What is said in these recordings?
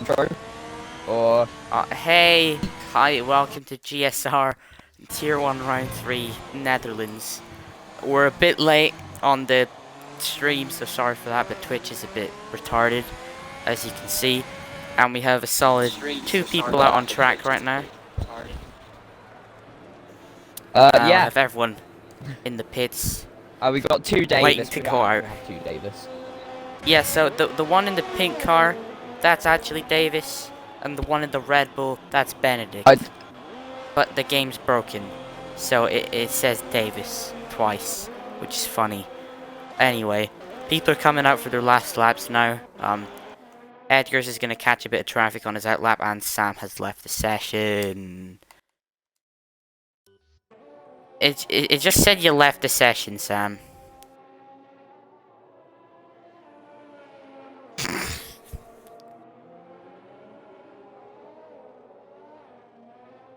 intro? Or Hey, hi, welcome to GSR Tier 1 Round 3 Netherlands. We're a bit late on the stream, so sorry for that, but Twitch is a bit retarded, as you can see. And we have a solid 2 people out on track right now. We yeah, have everyone in the pits we got two Davis. waiting to go out. We have two Davis. Yeah, so the one in the pink car, that's actually Davis, and the one in the Red Bull, that's Benedict. But the game's broken, so it says Davis twice, which is funny. Anyway, people are coming out for their last laps now. Edgar's is gonna catch a bit of traffic on his out lap, and Sam has left the session. It just said you left the session, Sam.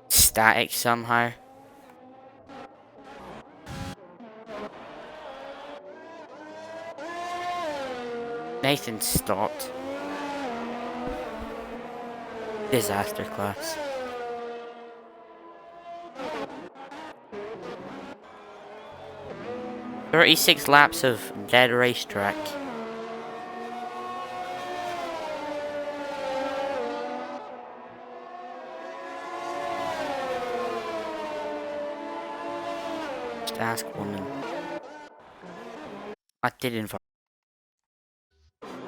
Static somehow. Nathan stopped. Disaster class. "36 laps of dead racetrack." Just ask woman. I did invite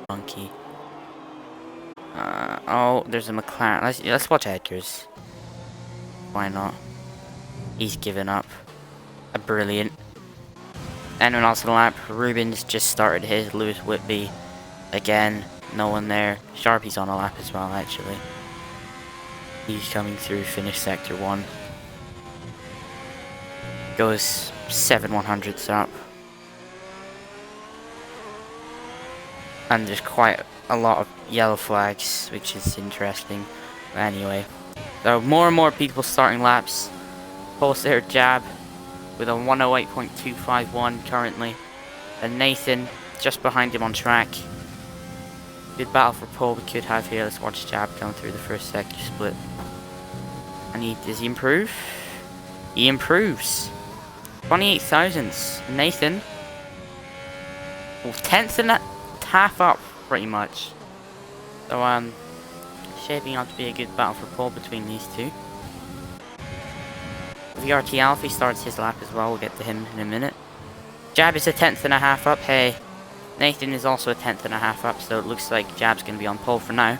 monkey. Oh, there's a McLaren. Let's watch Edgar's. Why not? He's given up. Brilliant. Anyone else on the lap? Ruben's just started his. Lewis Whitby. Again, no one there. Sharpie's on a lap as well, actually. He's coming through, finish sector 1. Goes 7/100ths up. And there's quite a lot of yellow flags, which is interesting. But anyway, so more and more people starting laps. Pulse there, Jab, with a 108.251 currently. And Nathan just behind him on track. Good battle for pole we could have here. Let's watch Jab come through the first sector split. And does he improve? He improves. 28 thousandths. Nathan, well, 10th and a half up, pretty much. So, shaping up to be a good battle for pole between these two. VRT Alfie starts his lap as well. We'll get to him in a minute. Jab is a 10th and a half up. Hey, Nathan is also a 10th and a half up, so it looks like Jab's going to be on pole for now.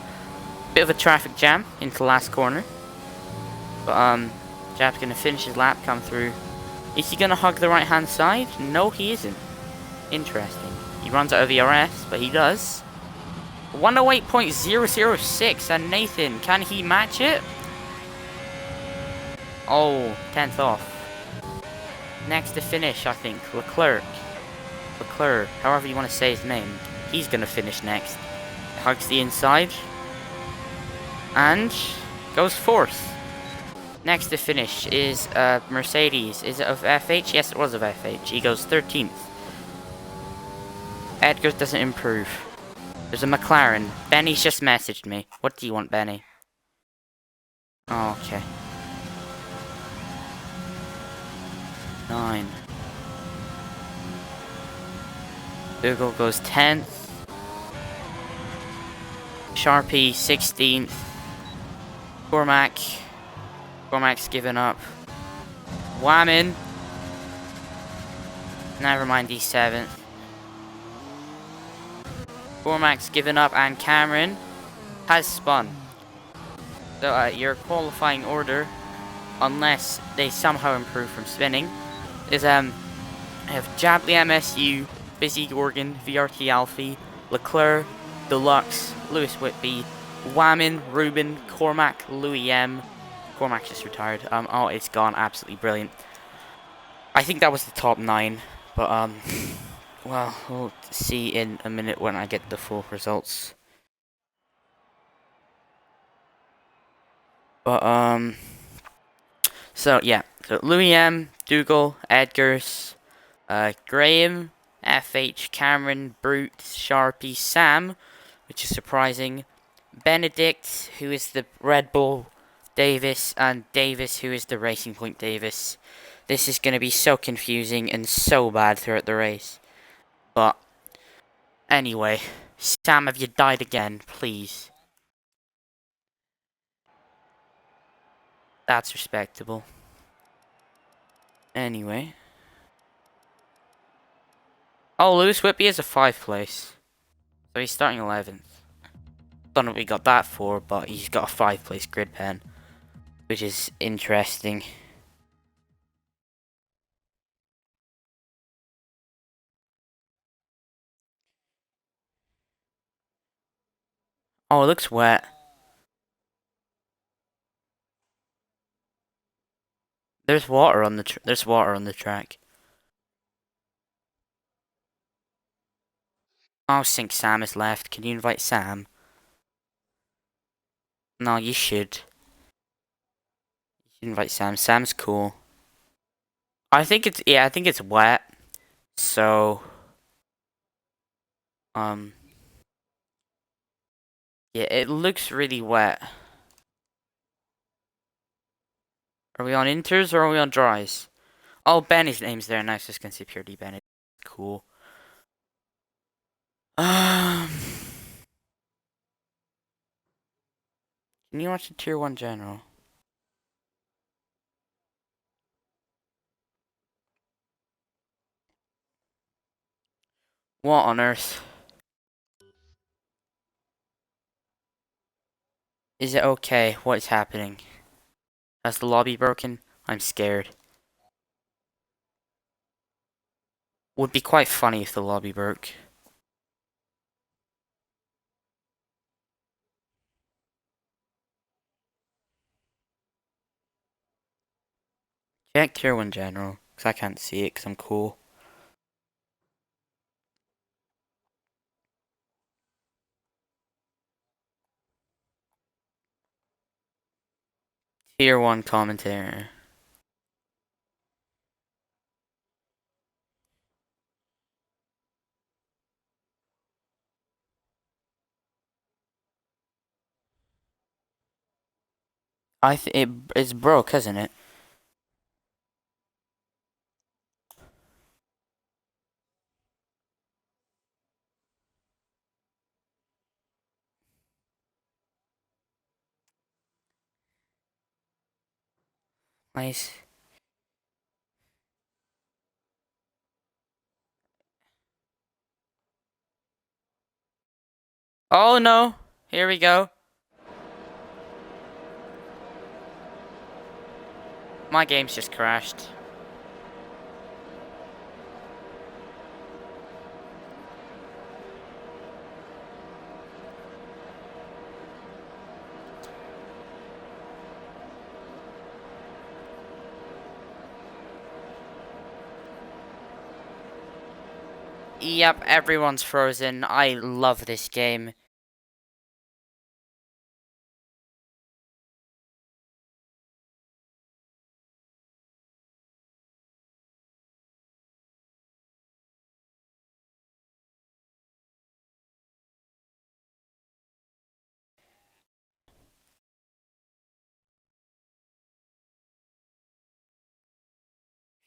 Bit of a traffic jam into the last corner. But, Jab's going to finish his lap, come through. Is he going to hug the right-hand side? No, he isn't. Interesting. He runs out of VRS, but he does. 108.006, and Nathan, can he match it? Oh, 10th off. Next to finish, I think, Leclerc, however you want to say his name. He's going to finish next. Hugs the inside. And goes 4th. Next to finish is Mercedes. Is it of FH? Yes, it was of FH. He goes 13th. Edgar doesn't improve. There's a McLaren. Benny's just messaged me. What do you want, Benny? Oh, okay. 9. Google goes 10th. Sharpie 16th. Cormac's given up. Whammon. Never mind, he's 7th. Cormac's given up, and Cameron has spun. So your qualifying order, unless they somehow improve from spinning, is I have Jabley MSU, Busy Gorgon, VRT Alfie, Leclerc, Deluxe, Lewis Whitby, Whammon, Ruben, Cormac, Louis M. Cormac just retired. Oh, it's gone. Absolutely brilliant. I think that was the top 9, but well, we'll see in a minute when I get the full results. But so yeah, so Louis M, Dougal, Edgars, Graham, FH, Cameron, Brute, Sharpie, Sam, which is surprising, Benedict, who is the Red Bull Davis, and Davis, who is the Racing Point Davis. This is going to be so confusing and so bad throughout the race. But anyway, Sam, have you died again? Please. That's respectable. Anyway. Oh, Lewis Whitby is a 5th place. So he's starting 11th. Don't know what we got that for, but he's got a 5th place grid pen. Which is interesting. Oh, it looks wet. There's water on the track. Oh, Sync Sam is left. Can you invite Sam? No, you should. You should invite Sam. Sam's cool. I think it's wet. So yeah, it looks really wet. Are we on inters or are we on dries? Oh, Benny's name's there. Nice, just gonna say purely Benny. Cool. Can you watch the tier 1 general? What on earth? Is it okay? What is happening? Has the lobby broken? I'm scared. Would be quite funny if the lobby broke. Check tier 1 general, because I can't see it because I'm cool. Tier 1 commentator. It's broke, isn't it? Nice. Oh no! Here we go. My game's just crashed. Yep, everyone's frozen. I love this game.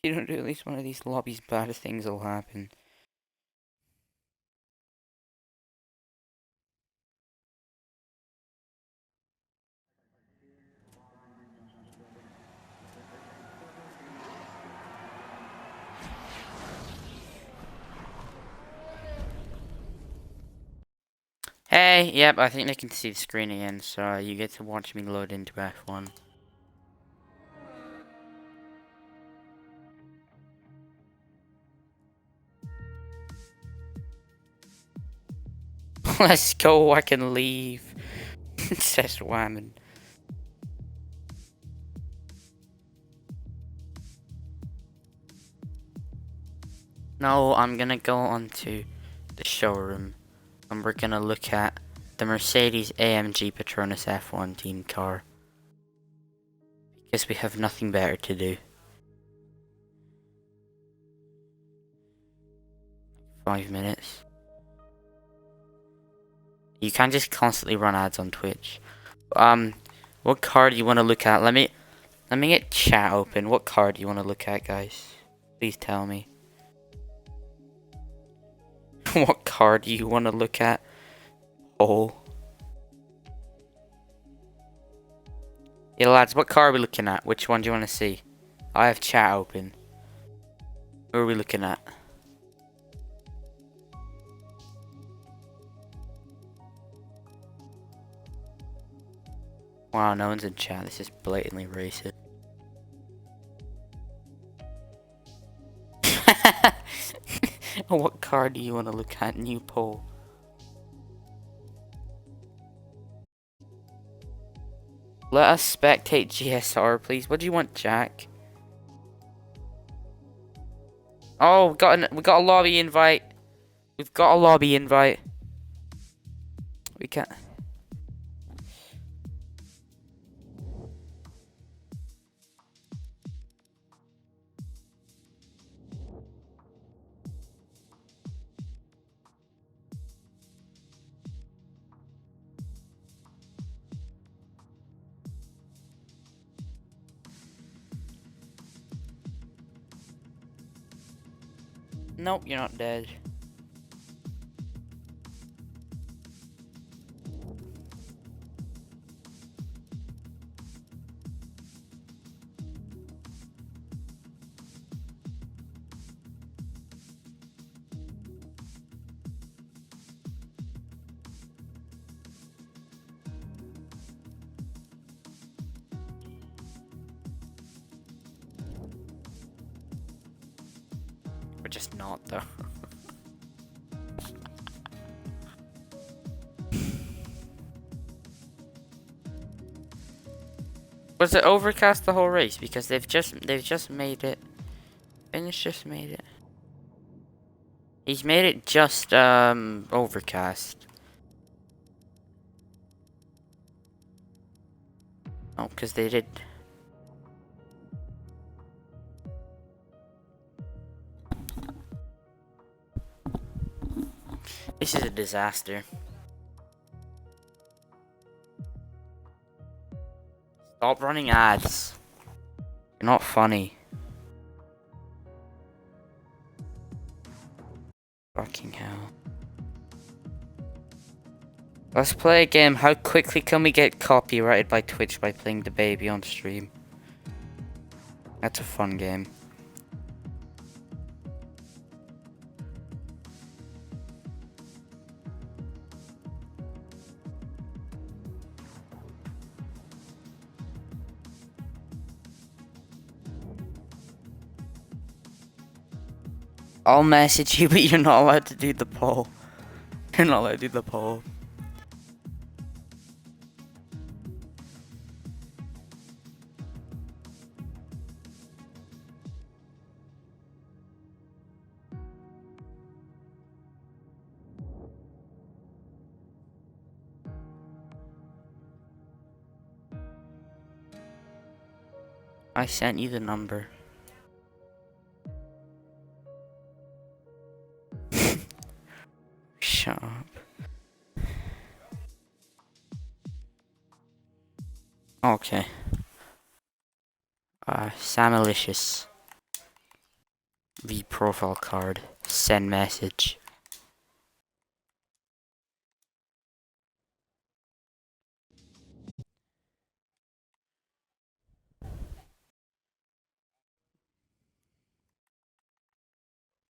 If you don't do at least one of these lobbies, bad things will happen. Hey, yep, I think they can see the screen again, so you get to watch me load into F1. Let's go, I can leave. Says Whammon. No, I'm gonna go onto the showroom and we're gonna look at the Mercedes AMG Petronas F1 team car. Because we have nothing better to do. 5 minutes. You can't just constantly run ads on Twitch. What card do you want to look at? Let me get chat open. What card do you want to look at, guys? Please tell me. What card do you want to look at? Oh. Yeah, lads, what card are we looking at? Which one do you want to see? I have chat open. Who are we looking at? Wow, no one's in chat. This is blatantly racist. What card do you want to look at? New poll. Let us spectate GSR, please. What do you want, Jack? Oh, we got a lobby invite. We've got a lobby invite. We can't. Nope, you're not dead. We're just not, though. Was it overcast the whole race? Because they've just made it. Finish just made it. He's made it just overcast. Oh, because they did. This is a disaster. Stop running ads. You're not funny. Fucking hell. Let's play a game. How quickly can we get copyrighted by Twitch by playing the baby on stream? That's a fun game. I'll message you, but you're not allowed to do the poll. You're not allowed to do the poll. I sent you the number. Shut up. Okay. SAMOLICIOUS. V profile card. Send message.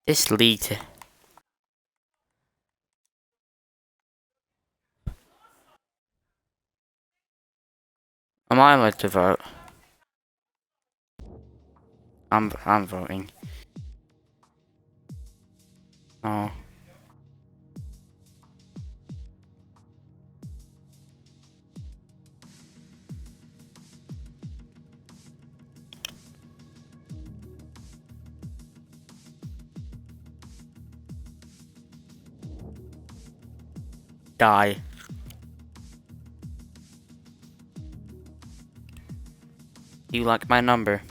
This leaked. Am I allowed to vote? I'm voting. Oh. Die. You like my number?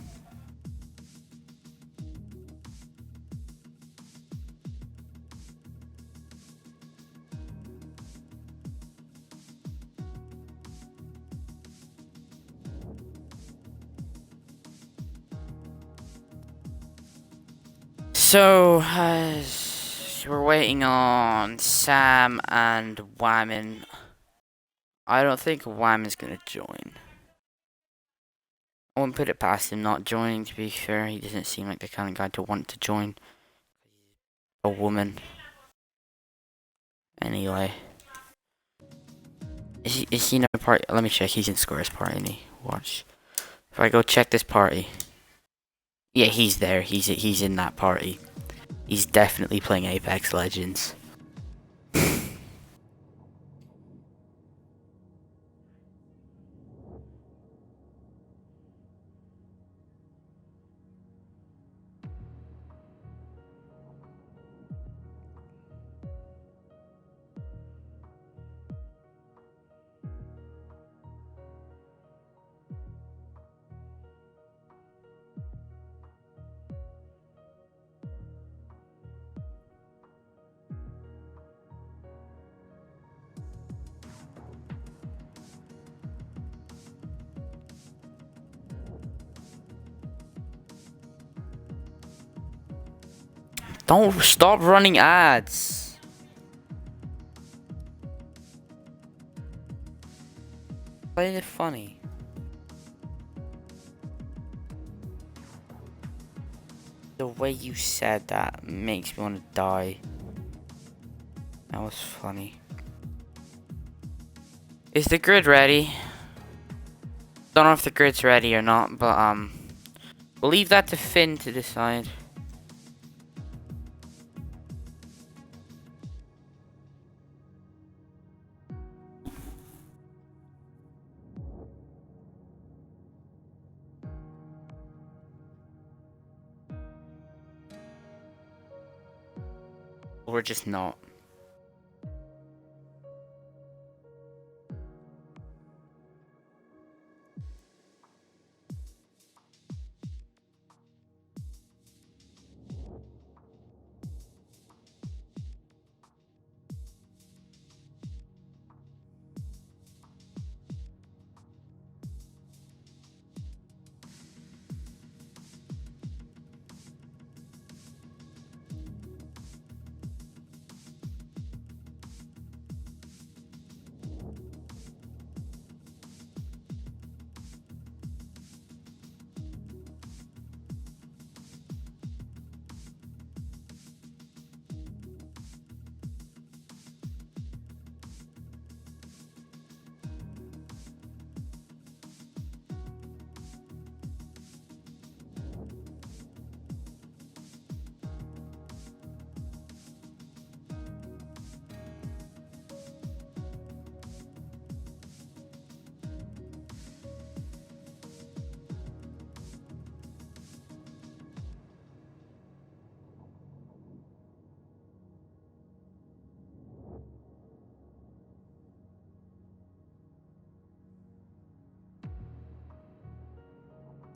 So, we're waiting on Sam and Wyman. I don't think Wyman's gonna join. I wouldn't put it past him not joining, to be fair. He doesn't seem like the kind of guy to want to join a woman. Anyway. Is he in a party? Let me check. He's in Square's party, isn't he? Watch. If I go check this party. Yeah, he's there. He's in that party. He's definitely playing Apex Legends. Don't stop running ads. Play it funny. The way you said that makes me want to die. That was funny. Is the grid ready? Don't know if the grid's ready or not, but we'll leave that to Finn to decide. Or just not.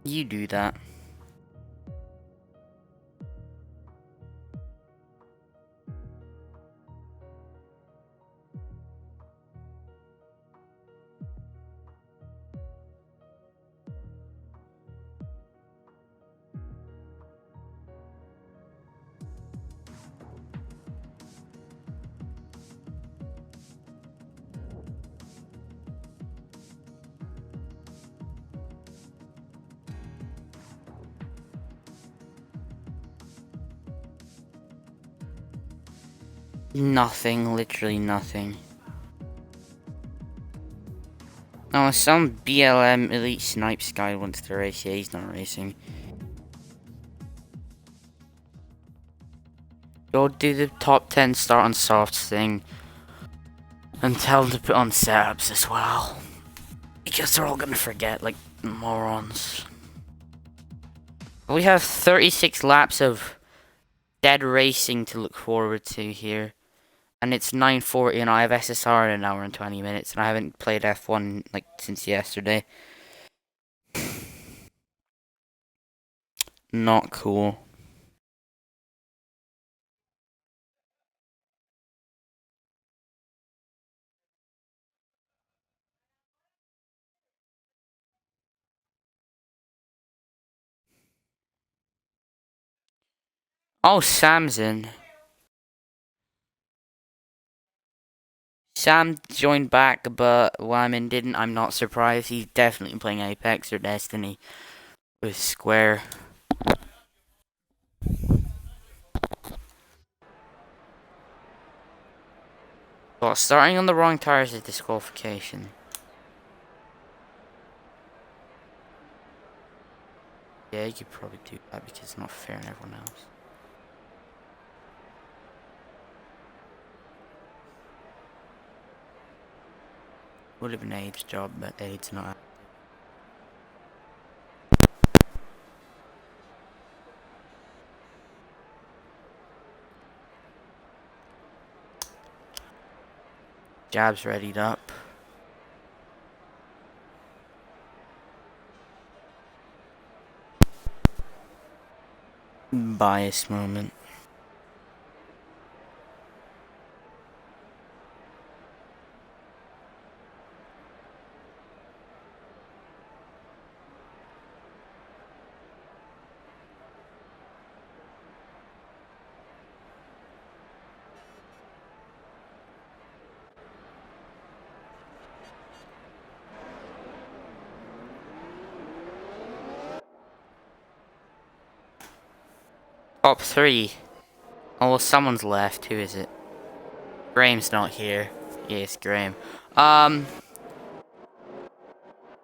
You do that. Nothing, literally nothing. Oh, some BLM Elite Snipes guy wants to race. Yeah, he's not racing. Go do the top 10 start on softs thing. And tell them to put on setups as well. Because they're all gonna forget, like morons. We have 36 laps of dead racing to look forward to here. And it's 9:40 and I have SSR in an hour and 20 minutes. And I haven't played F1 like since yesterday. Not cool. Oh, Sam's in. Sam joined back, but Wyman didn't. I'm not surprised. He's definitely playing Apex or Destiny with Square. Well, starting on the wrong tires is disqualification. Yeah, you could probably do that because it's not fair on everyone else. Would have been Abe's job, but Abe's not. Jab's readied up. Bias moment. Top 3. Oh, well, someone's left. Who is it? Graham's not here. Yes, Graham.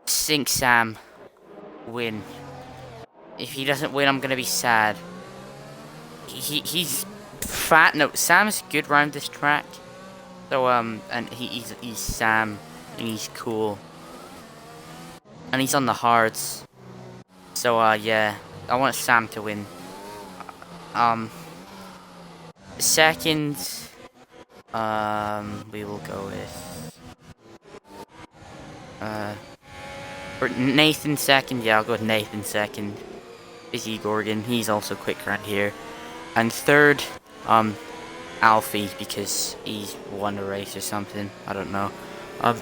Sink Sam. Win. If he doesn't win, I'm gonna be sad. He's fat. No, Sam's good around this track. So and he's Sam, and he's cool, and he's on the hards. So yeah, I want Sam to win. Second, we will go with or Nathan second. Yeah, I'll go with Nathan second. Izzy Gorgon, he's also quick around here. And third, Alfie, because he's won a race or something. I don't know.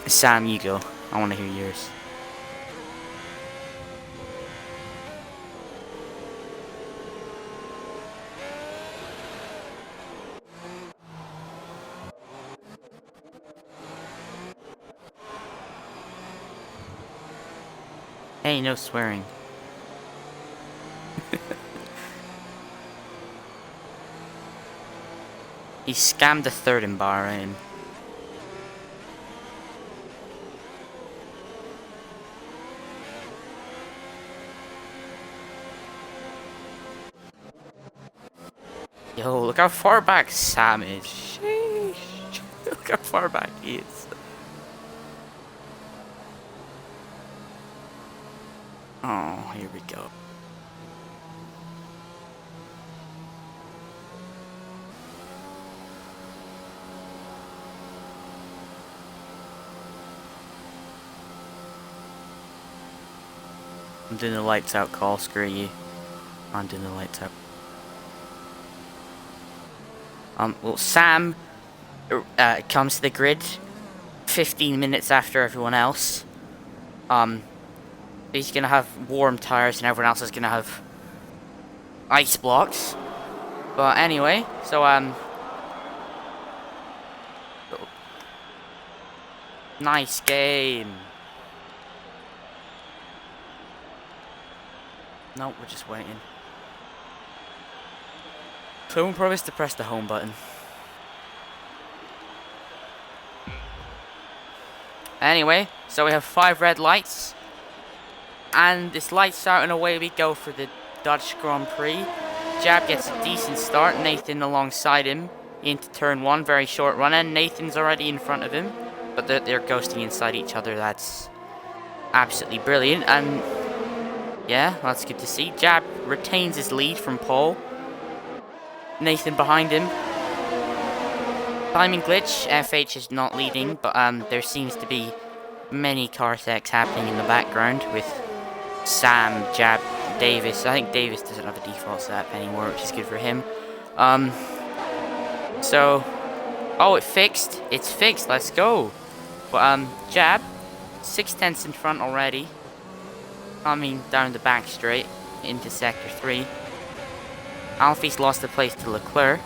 Sam, you go. I want to hear yours. Hey, no swearing. He scammed the third in Bahrain. Yo, look how far back Sam is. Sheesh. Look how far back he is. Oh, here we go. I'm doing the lights out call, screw you. I'm doing the lights out. Well, Sam comes to the grid 15 minutes after everyone else. He's gonna have warm tires and everyone else is gonna have ice blocks. But anyway, so nice game. No, we're just waiting. Someone promised to press the home button. Anyway, so we have 5 red lights. And this lights out and away we go for the Dutch Grand Prix. Jab gets a decent start. Nathan alongside him into turn 1. Very short run. And Nathan's already in front of him. But they're ghosting inside each other. That's absolutely brilliant. And yeah, that's good to see. Jab retains his lead from pole. Nathan behind him. Timing glitch. FH is not leading, but there seems to be many car techs happening in the background with Sam, Jab, Davis. I think Davis doesn't have a default setup anymore, which is good for him. So, oh, it fixed. It's fixed. Let's go. But Jab, 6/10 in front already. Coming down the back straight into sector 3. Alfie's lost the place to Leclerc.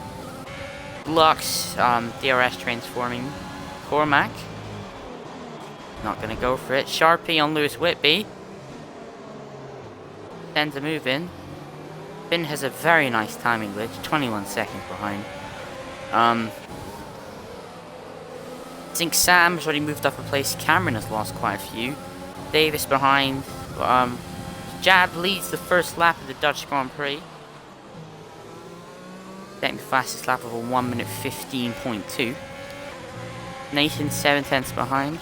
Lux, DRS transforming Cormac. Not gonna go for it. Sharpie on Lewis Whitby. Sends a move in. Finn has a very nice timing glitch, 21 seconds behind. I think Sam's already moved up a place. Cameron has lost quite a few. Davis behind. Jab leads the first lap of the Dutch Grand Prix. Getting the fastest lap of a 1 minute 15.2. Nathan 7/10 behind.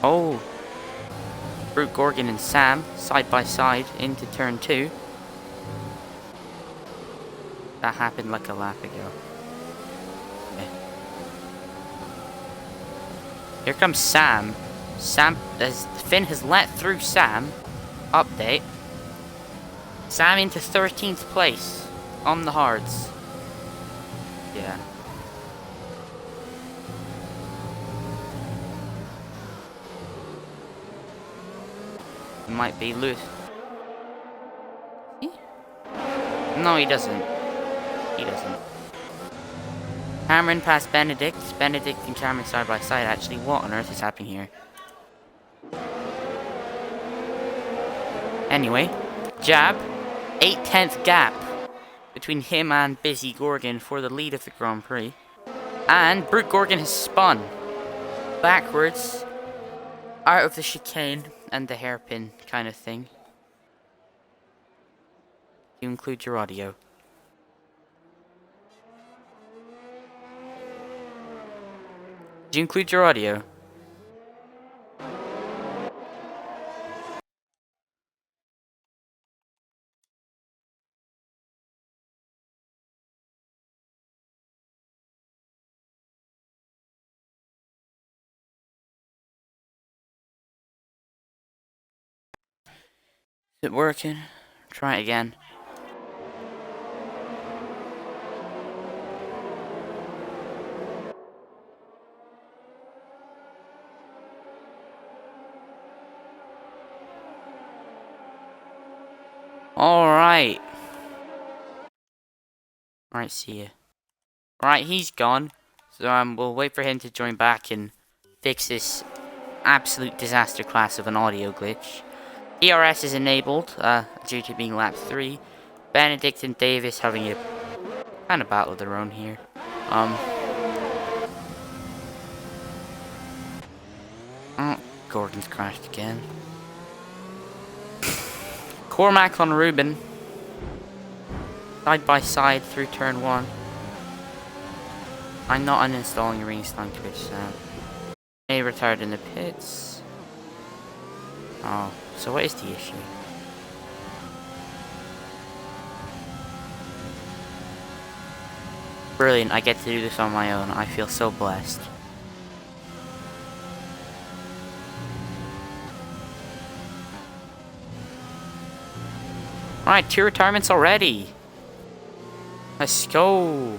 Oh. Brute Gorgon and Sam side by side into turn 2. That happened like a lap ago. Okay. Here comes Sam. Finn has let through Sam. Update. Sam into 13th place on the hards. Yeah. It might be Lewis. No, he doesn't. He doesn't. Cameron past Benedict. Benedict and Cameron side by side. Actually, what on earth is happening here? Anyway, Jab. 8/10 gap between him and Busy Gorgon for the lead of the Grand Prix. And Brute Gorgon has spun backwards out of the chicane and the hairpin kind of thing. You include your audio. Did you include your audio? Is it working? Try it again. Alright. Alright, see ya. Alright, he's gone. So we'll wait for him to join back and fix this absolute disaster class of an audio glitch. DRS is enabled due to being lap 3. Benedict and Davis having a kind of battle of their own here. Oh, Gordon's crashed again. Cormac on Ruben. Side by side through turn 1. I'm not uninstalling your reinstalling Twitch sound. May retired in the pits. Oh, so what is the issue? Brilliant, I get to do this on my own. I feel so blessed. Alright, 2 retirements already. Let's go.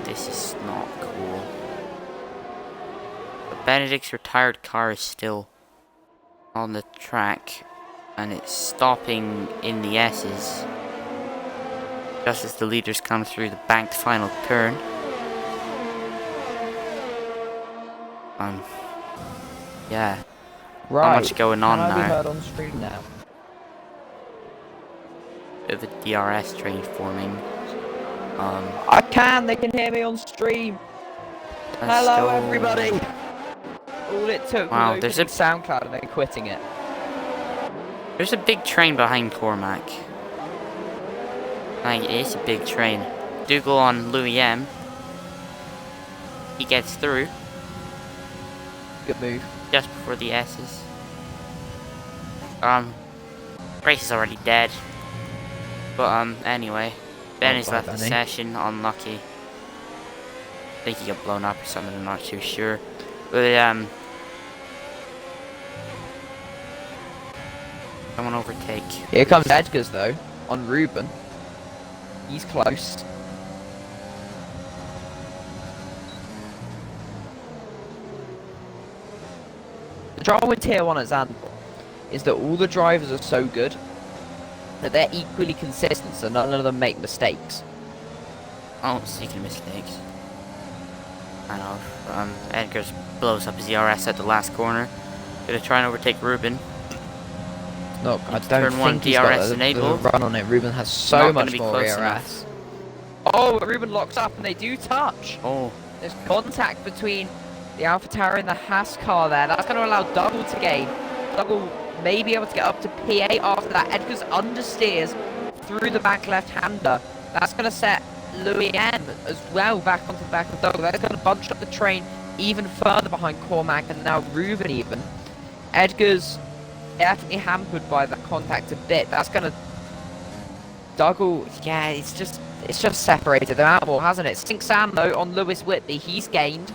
This is not cool. But Benedict's retired car is still on the track, and it's stopping in the S's just as the leaders come through the banked final turn. Yeah. Right. Not much going on Can I now. be heard on stream now? Bit of a DRS train forming. I can. They can hear me on stream. Hello, everybody. All it took was there's opening SoundCloud and then quitting it. There's a big train behind Cormac. Like, it is a big train. Dougal on Louis M. He gets through. Good move. Just before the S's. Race is already dead. But, anyway. Ben has left the session, unlucky. I think he got blown up or something, I'm not too sure. But, someone overtake. Here comes Edgars, though, on Ruben. He's close. trouble with Tier 1 at Zandvoort is that all the drivers are so good that they're equally consistent, so none of them make mistakes. Oh, speaking of mistakes. I know. Edgar's blows up his ERS at the last corner. Gonna try and overtake Ruben. No, I don't Turn 1 think he's got DRS the enabled. run on it. Ruben has so Not gonna much be more close ERS. enough. Oh, but Ruben locks up and they do touch. Oh, There's contact between the Alpha Tower and the Haas car there. That's going to allow Dougal to gain. Dougal may be able to get up to P8 after that. Edgar's understeers through the back left-hander. That's going to set Louis M as well back onto the back of Dougal. That's going to bunch up the train even further behind Cormac and now Ruben even. Edgar's definitely hampered by that contact a bit. That's going to... Dougal, yeah, it's just separated them out more, hasn't it? Sink Sam, though, on Lewis Whitby, he's gained.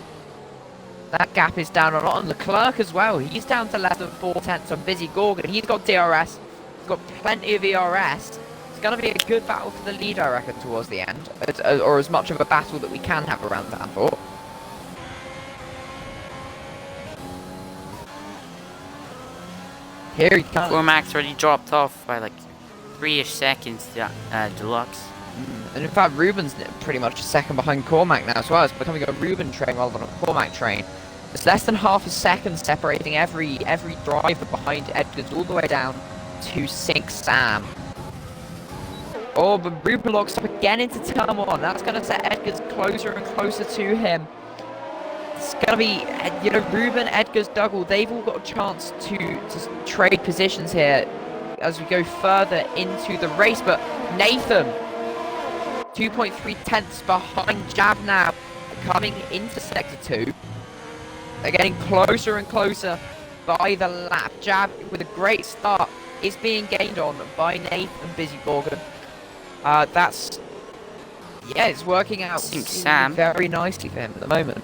That gap is down a lot on Leclerc as well. He's down to less than 4/10 on Busy Gorgon. He's got DRS. He's got plenty of ERS. It's going to be a good battle for the lead, I reckon, towards the end. Or as much of a battle that we can have around Zandvoort. Here he comes. Cormac's already dropped off by like 3-ish seconds to Deluxe. And in fact, Ruben's pretty much a second behind Cormac now as well. It's becoming a Ruben train rather than a Cormac train. It's less than half a second separating every driver behind Edgar's all the way down to Sink Sam. Oh, but Ruben locks up again into turn 1. That's going to set Edgar's closer and closer to him. It's going to be, you know, Ruben, Edgar's, Dougal, they've all got a chance to trade positions here as we go further into the race. But Nathan, 2.3 tenths behind Jab now, coming into Sector 2. They're getting closer and closer by the lap. Jab, with a great start, is being gained on by Nathan Busy Gorgon. That's... yeah, it's working out Sam very nicely for him at the moment.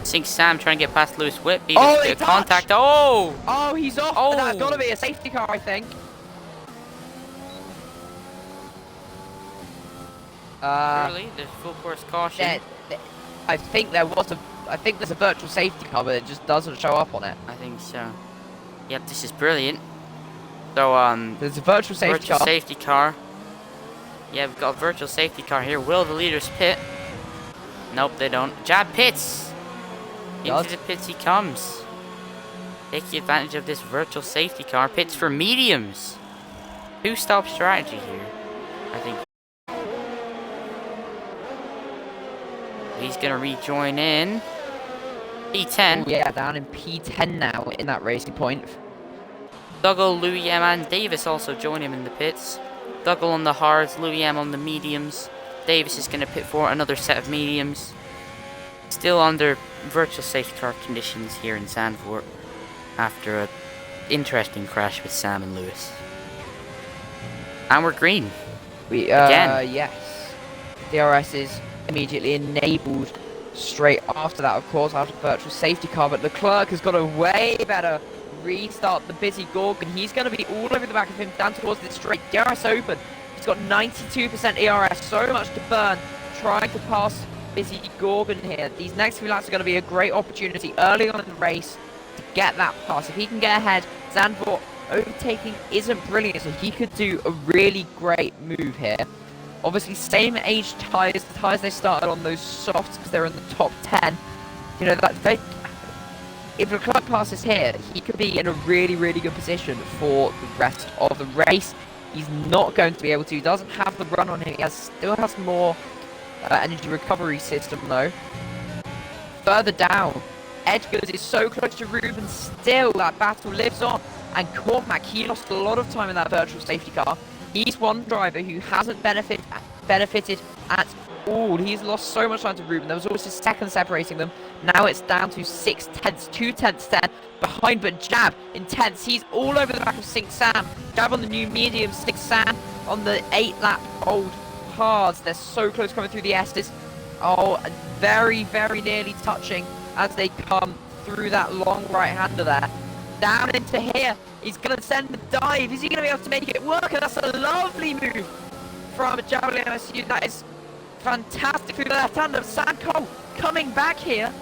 Sink Sam trying to get past Lewis Whitby. Oh, There's a contact. Oh! Oh, he's off! Oh. That's got to be a safety car, I think. Surely, there's full course caution. I think there's a virtual safety car, but it just doesn't show up on it. I think so. Yep, this is brilliant. So, There's a virtual safety car. Yeah, we've got a virtual safety car here. Will the leaders pit? Nope, they don't. Jab pits! Into the pits he comes. Taking advantage of this virtual safety car. Pits for mediums. Two-stop strategy here, I think. He's gonna rejoin in P10. Oh, yeah, down in P10 now in that racing point. Dougal, Louis M and Davis also join him in the pits. Dougal on the hards, Louis M on the mediums. Davis is gonna pit for another set of mediums. Still under virtual safety car conditions here in Zandvoort after an interesting crash with Sam and Lewis. And we're green. Again. Yes. DRS is immediately enabled straight after that, of course, after the virtual safety car. But Leclerc has got a way better restart the Busy Gorgon. He's going to be all over the back of him down towards the straight. DRS open. He's got 92% ERS, so much to burn, trying to pass Busy Gorgon here. These next few laps are going to be a great opportunity early on in the race to get that pass. If he can get ahead, Zandvoort overtaking isn't brilliant, so he could do a really great move here. Obviously, same age tyres, the tyres they started on, those softs, because they're in the top 10. You know, if Leclerc passes here, he could be in a really, really good position for the rest of the race. He's not going to be able to. He doesn't have the run on him. He still has more energy recovery system, though. Further down, Edgars is so close to Ruben. Still, that battle lives on. And Cormac, he lost a lot of time in that virtual safety car. He's one driver who hasn't benefited at all. He's lost so much time to Ruben. There was always a second separating them. Now it's down to 6 tenths, 2 tenths there behind, but Jab in tenths. He's all over the back of Sink Sam. Jab on the new medium, Sink Sam on the 8-lap old hards. They're so close coming through the S's. Oh, very, very nearly touching as they come through that long right-hander there. Down into here. He's going to send the dive. Is he going to be able to make it work? And that's a lovely move from Javelin MSU. That is fantastic through the left-hander. Sam Cole coming back here.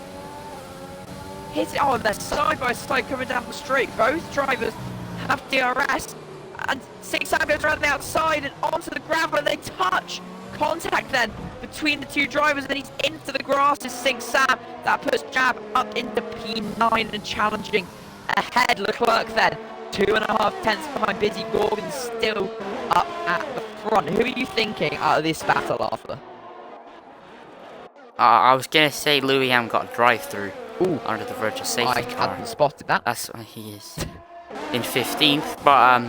hit it. Oh, and they're side by side coming down the straight. Both drivers have DRS. And Six Sam goes around the outside and onto the gravel, and they touch. Contact then between the two drivers, and he's into the grass is Six Sam. That puts Jab up into P9 and challenging ahead. Leclerc then 2.5 tenths behind Busy Gorgon, still up at the front. Who are you thinking out of this battle, Arthur? I was gonna say Louis Ham got a drive-through under the virtual safety car. I hadn't spotted that. That's why he is in 15th, but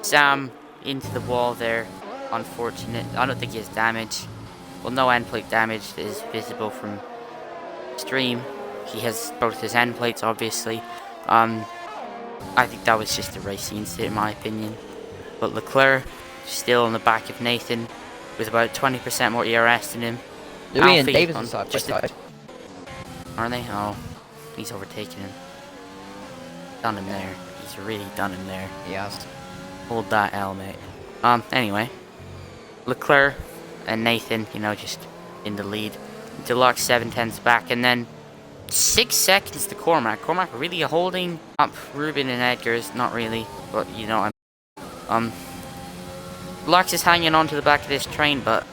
Sam into the wall there. Unfortunate. I don't think he has damage. Well, no end plate damage is visible from stream. He has both his end plates, obviously. I think that was just a racing incident, in my opinion. But Leclerc still on the back of Nathan with about 20% more ERS than him. Louis and Davis on side by side. Are they? Oh, he's overtaken him. Done him there. He's really done him there. He has. Hold that L, mate. Anyway. Leclerc and Nathan, you know, just in the lead. Deluxe 7 tenths back, and then 6 seconds to Cormac. Cormac really holding up Ruben and Edgar's, not really, but you know, Deluxe is hanging on to the back of this train, but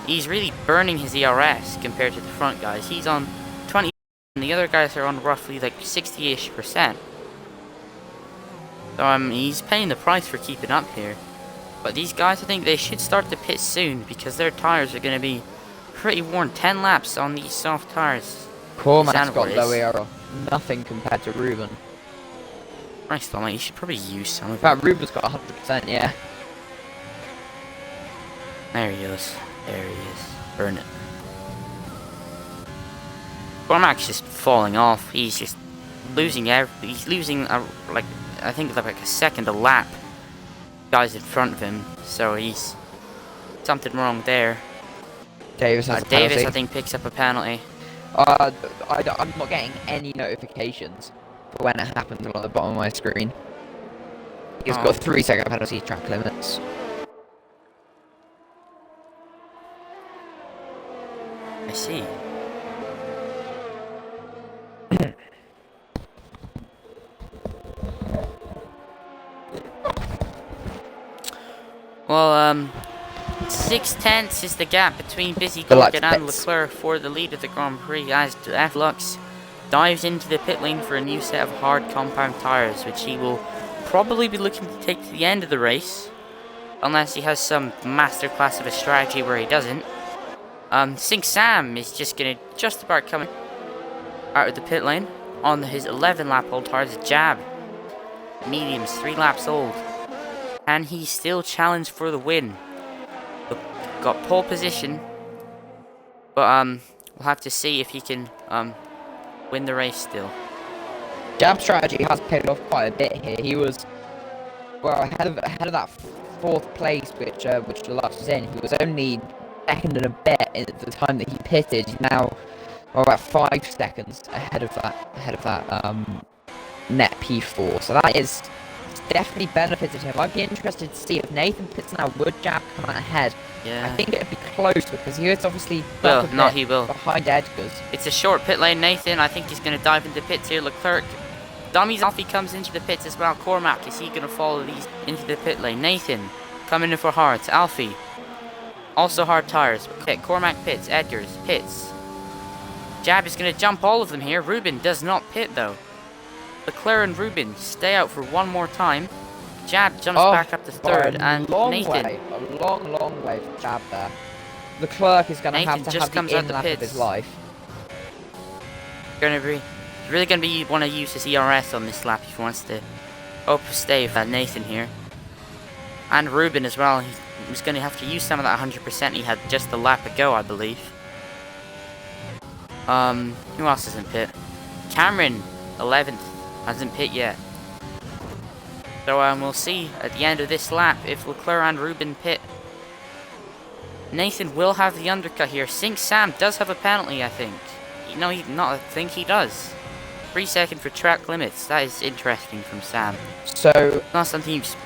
he's really burning his ERS compared to the front guys. He's on 20, and the other guys are on roughly like 60-ish%. So he's paying the price for keeping up here. But these guys, I think they should start to pit soon because their tires are going to be pretty worn. 10 laps on these soft tires. Cormac's got low error. Nothing compared to Ruben. Christ almighty, you should probably use some of In fact, Ruben's got 100%, yeah. There he is. There he is. Burn it. Cormac's just falling off. He's just losing he's losing, like, I think like a second a lap. Guys in front of him, so he's something wrong there. Davis has a penalty. Davis, I think, picks up a penalty. I'm not getting any notifications for when it happens on the bottom of my screen. He's got 3-second penalty track limits. I see. Well, 6 tenths is the gap between Busy Gorgon and Leclerc for the lead of the Grand Prix as Flux dives into the pit lane for a new set of hard compound tyres, which he will probably be looking to take to the end of the race, unless he has some masterclass of a strategy where he doesn't. Sink Sam is just about coming out of the pit lane on his 11-lap-old tyres. Jab, mediums, 3 laps old. And he still challenged for the win. Got pole position, but we'll have to see if he can win the race still. Jab's strategy has paid off quite a bit here. He was ahead of that 4th place, which Deluxe was in. He was only second and a bit at the time that he pitted. He's now about 5 seconds ahead of that net P4. So that is definitely benefited him. I'd be interested to see if Nathan pits now, would Jab come out ahead? Yeah. I think it'd be close because he is obviously he will behind Edgar's. It's a short pit lane. Nathan, I think he's going to dive into pits here. Leclerc, Dummies Alfie comes into the pits as well. Cormac, is he going to follow these into the pit lane? Nathan coming in for hards. Alfie, also hard tires. Okay, Cormac pits. Edgar's pits. Jab is going to jump all of them here. Ruben does not pit though. Leclerc and Ruben stay out for one more time. Jab jumps back up to 3rd, and Nathan. A long way for Jab there. Leclerc is going to have the in-lap of his life. Really going to want to use his ERS on this lap if he wants to stay with Nathan here. And Ruben as well. He's going to have to use some of that 100% he had just a lap ago, I believe. Who else is in pit? Cameron, 11th. Hasn't pit yet. So we'll see at the end of this lap if Leclerc and Ruben pit. Nathan will have the undercut here. Sink Sam does have a penalty, I think. No, I think he does. 3 seconds for track limits. That is interesting from Sam. So not something you've...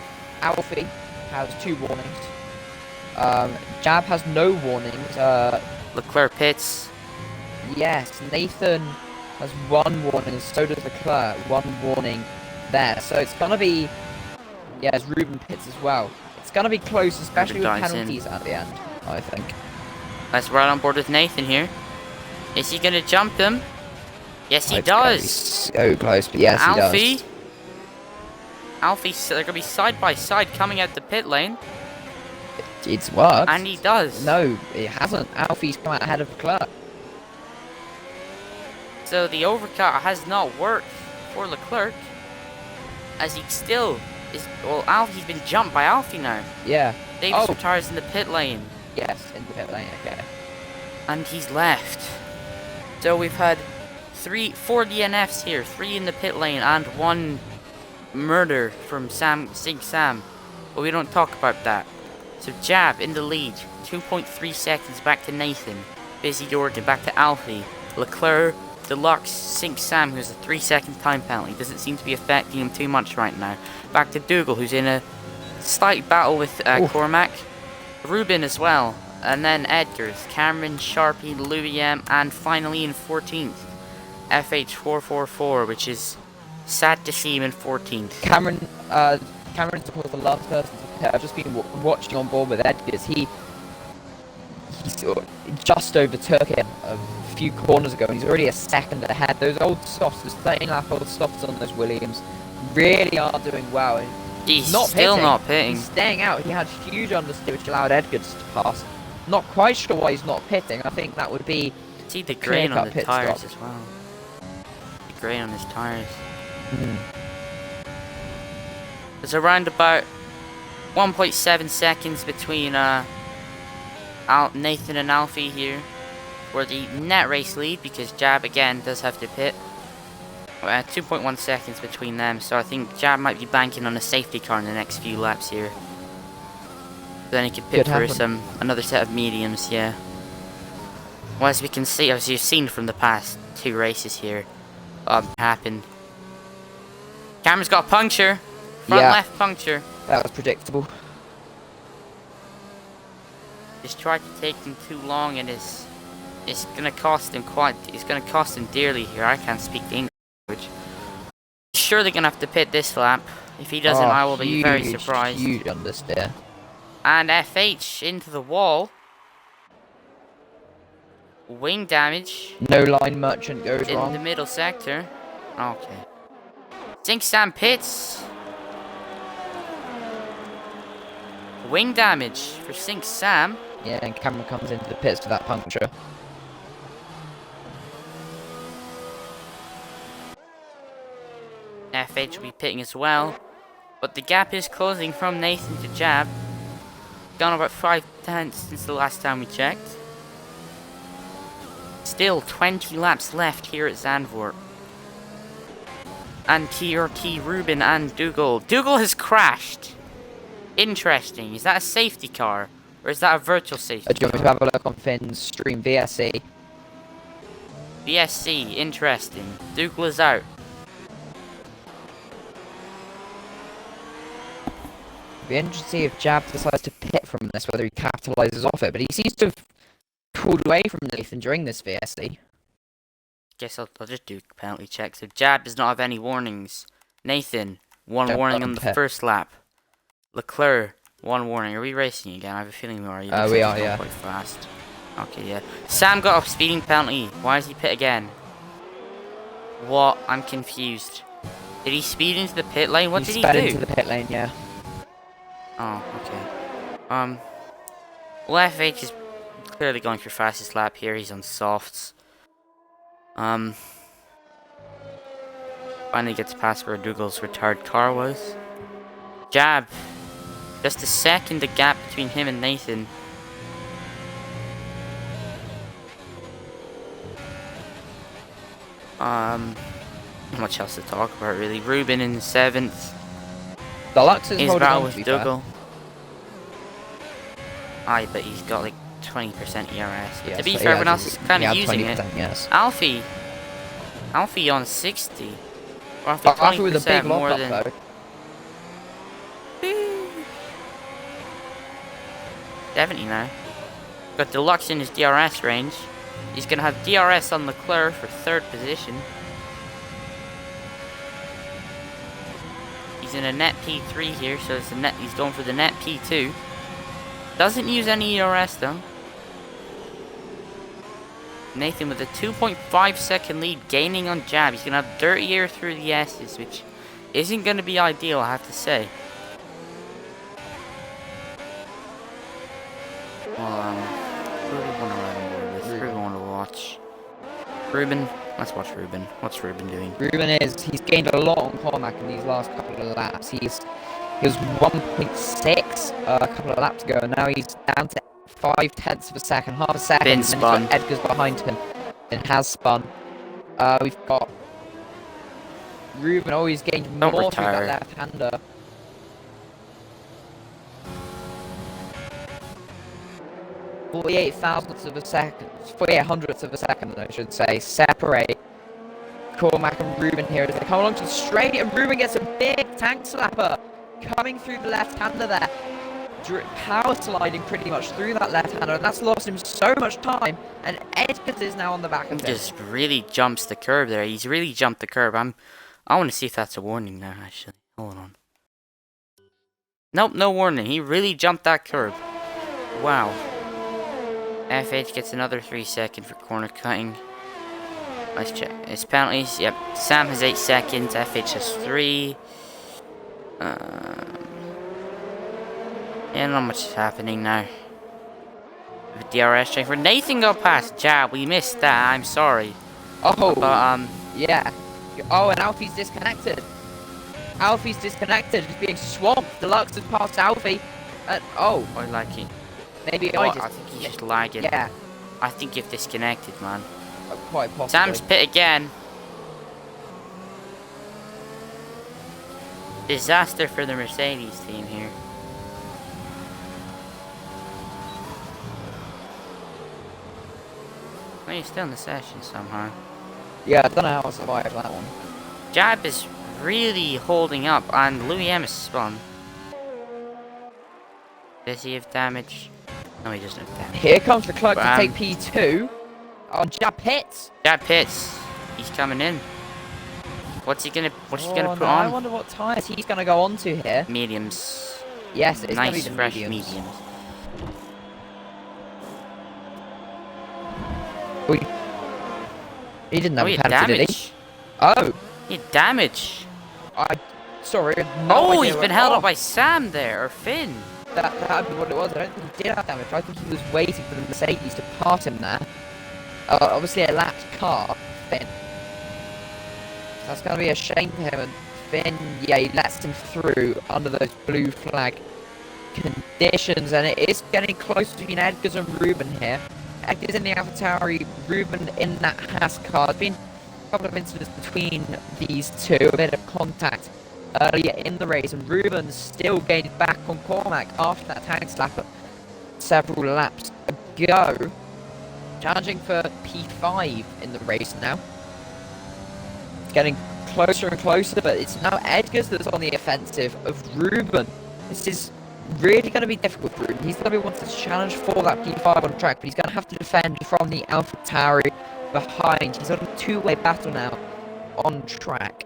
Alfie has 2 warnings. Jab has no warnings. Leclerc pits. Yes, Nathan has one warning, and so does Leclerc. One warning there. So it's going to be... Yeah, as Ruben pits as well. It's going to be close, especially with penalties at the end, I think. Let's right on board with Nathan here. Is he going to jump him? Yes, he does. So close, but yes, Alfie. he does. Alfie, they're going to be side by side coming out the pit lane. It's worked. And he does. No, it hasn't. Alfie's come out ahead of Leclerc. So the overcut has not worked for Leclerc. As he still is... Well, Alfie's been jumped by Alfie now. Yeah. Davis retires in the pit lane. Yes, in the pit lane, okay. And he's left. So we've had 4 DNFs here. 3 in the pit lane and 1 murder from Sing Sam. But we don't talk about that. So Jab in the lead. 2.3 seconds back to Nathan. Busy Dorgan back to Alfie. Leclerc, Deluxe, Sink Sam, who has a 3-second time penalty. Doesn't seem to be affecting him too much right now. Back to Dougal, who's in a slight battle with Cormac. Ruben as well. And then Edgars, Cameron, Sharpie, Louis M, and finally in 14th, FH444, which is sad to see him in 14th. Cameron's of course the last person to pit. I've just been watching on board with Edgars. He just overtook him a few corners ago, and he's already a second ahead. Those old softs, those 13-lap old softs on those Williams, really are doing well. And he's still not pitting. He's staying out. He had huge understeer, which allowed Edgars to pass. Not quite sure why he's not pitting. I think that would be... See the grain on the tyres as well. The grain on his tyres. There's around about 1.7 seconds between Nathan and Alfie here for the net race lead, because Jab again does have to pit. 2.1 seconds between them, so I think Jab might be banking on a safety car in the next few laps here. Then he could pit for another set of mediums, yeah. Well, as we can see, as you've seen from the past 2 races here, happened. Cameron's got a puncture. Front left puncture. That was predictable. Just tried to take him too long, and it's gonna cost him it's gonna cost him dearly here. I can't speak the English. Sure, they're gonna have to pit this lap. If he doesn't, I will be very surprised. Huge understeer. And FH into the wall. Wing damage. No line merchant goes wrong. In the middle sector. Okay. Sink Sam pits. Wing damage for Sink Sam. Yeah, and Cameron comes into the pits for that puncture. FH will be pitting as well. But the gap is closing from Nathan to Jab. Gone about 5 tenths since the last time we checked. Still 20 laps left here at Zandvoort. And TRT, Ruben and Dougal. Dougal has crashed. Interesting. Is that a safety car? Or is that a virtual safety Do you want me to have a look on Finn's stream? VSC. VSC, interesting. Dougal is out. Be interesting to see if Jab decides to pit from this, whether he capitalizes off it. But he seems to have pulled away from Nathan during this VSC. Guess I'll just do penalty checks. So Jab does not have any warnings. Nathan, 1 warning on the first lap. Leclerc, 1 warning. Are we racing again? I have a feeling we are. We are, yeah. Quite fast. Okay, yeah. Sam got a speeding penalty. Why does he pit again? What? I'm confused. Did he speed into the pit lane? What did he do? He sped into the pit lane, yeah. Oh, okay. Well, FH is clearly going for fastest lap here. He's on softs. Finally gets past where Dougal's retired car was. Jab. Just a second, the gap between him and Nathan. Not much else to talk about, really. Ruben in 7th. Deluxe is holding battle on, with Dougal. Aye, but he's got like 20% ERS. Yeah, to be fair, everyone else is kind of using it. Yes. Alfie on 60. Roughly Alfie with a big more lockup, than. though. Definitely now. Got Deluxe in his DRS range. He's going to have DRS on Leclerc for 3rd position. He's in a net P3 here, so it's a net, he's going for the net P2. Doesn't use any ERS though. Nathan with a 2.5 second lead, gaining on Jab. He's going to have dirty air through the S's, which isn't going to be ideal, I have to say. Well, who do we want to ride on board with? Who do we want to watch? Ruben? Let's watch Ruben. What's Ruben doing? Ruben he's gained a lot on Cormac in these last couple of laps. He was 1.6 a couple of laps ago, and now he's down to 0.5 of a second, half a second. Been and spun. he's got Edgar's behind him and has spun. We've got Ruben always gained more through that left-hander. $48 of a second, I should say, separate Cormac and Ruben here as they come along to the straight, and Ruben gets a big tank slapper coming through the left-hander there. Power sliding pretty much through that left-hander, and that's lost him so much time, and Edgars is now on the back of him. Just really jumps the curb there. He's really jumped the curb. I want to see if that's a warning now, actually. Hold on. Nope, no warning. He really jumped that curb. Wow. FH gets another 3 seconds for corner cutting. Let's check. His penalties. Yep. Sam has 8 seconds. FH has 3. Yeah, not much is happening now. The DRS check for Nathan got past Jab. We missed that. I'm sorry. Oh. But yeah. Oh, and Alfie's disconnected. Alfie's disconnected. He's being swamped. Deluxe has passed Alfie. Oh. I like it. Maybe I think he's just lagging. Yeah. I think you've disconnected, man. Quite possibly. Sam's pit again. Disaster for the Mercedes team here. Well, he's still in the session somehow. Yeah, I don't know how I survived that one. Jab is really holding up, and Louis M is spun. Does he have damage? No, he doesn't have damage. Here comes Leclerc to take P2. On Jab hits. Jab hits. He's coming in. What's he gonna put on? I wonder what tyres he's gonna go on to here. Mediums. Yes, it's nice, gonna be the fresh mediums. He didn't have penalty, did he? Oh. He had damage. Sorry. No, he's been held up by Sam there, or Finn. That'd be what it was. I don't think he did have damage. I think he was waiting for the Mercedes to pass him there. Obviously a lapped car, Finn. That's going to be a shame for him. And Finn, yeah, he lets him through under those blue flag conditions. And it is getting close between Edgars and Ruben here. Edgars in the AlphaTauri, Ruben in that Haas car. There's been a couple of incidents between these two. A bit of contact earlier in the race. And Ruben still gained back on Cormac after that tank slapper several laps ago. Challenging for P5 in the race now. It's getting closer and closer, but it's now Edgars that's on the offensive of Ruben. This is really going to be difficult for Ruben. He's going to be wanting to challenge for that P5 on track, but he's going to have to defend from the AlphaTauri behind. He's on a two-way battle now on track.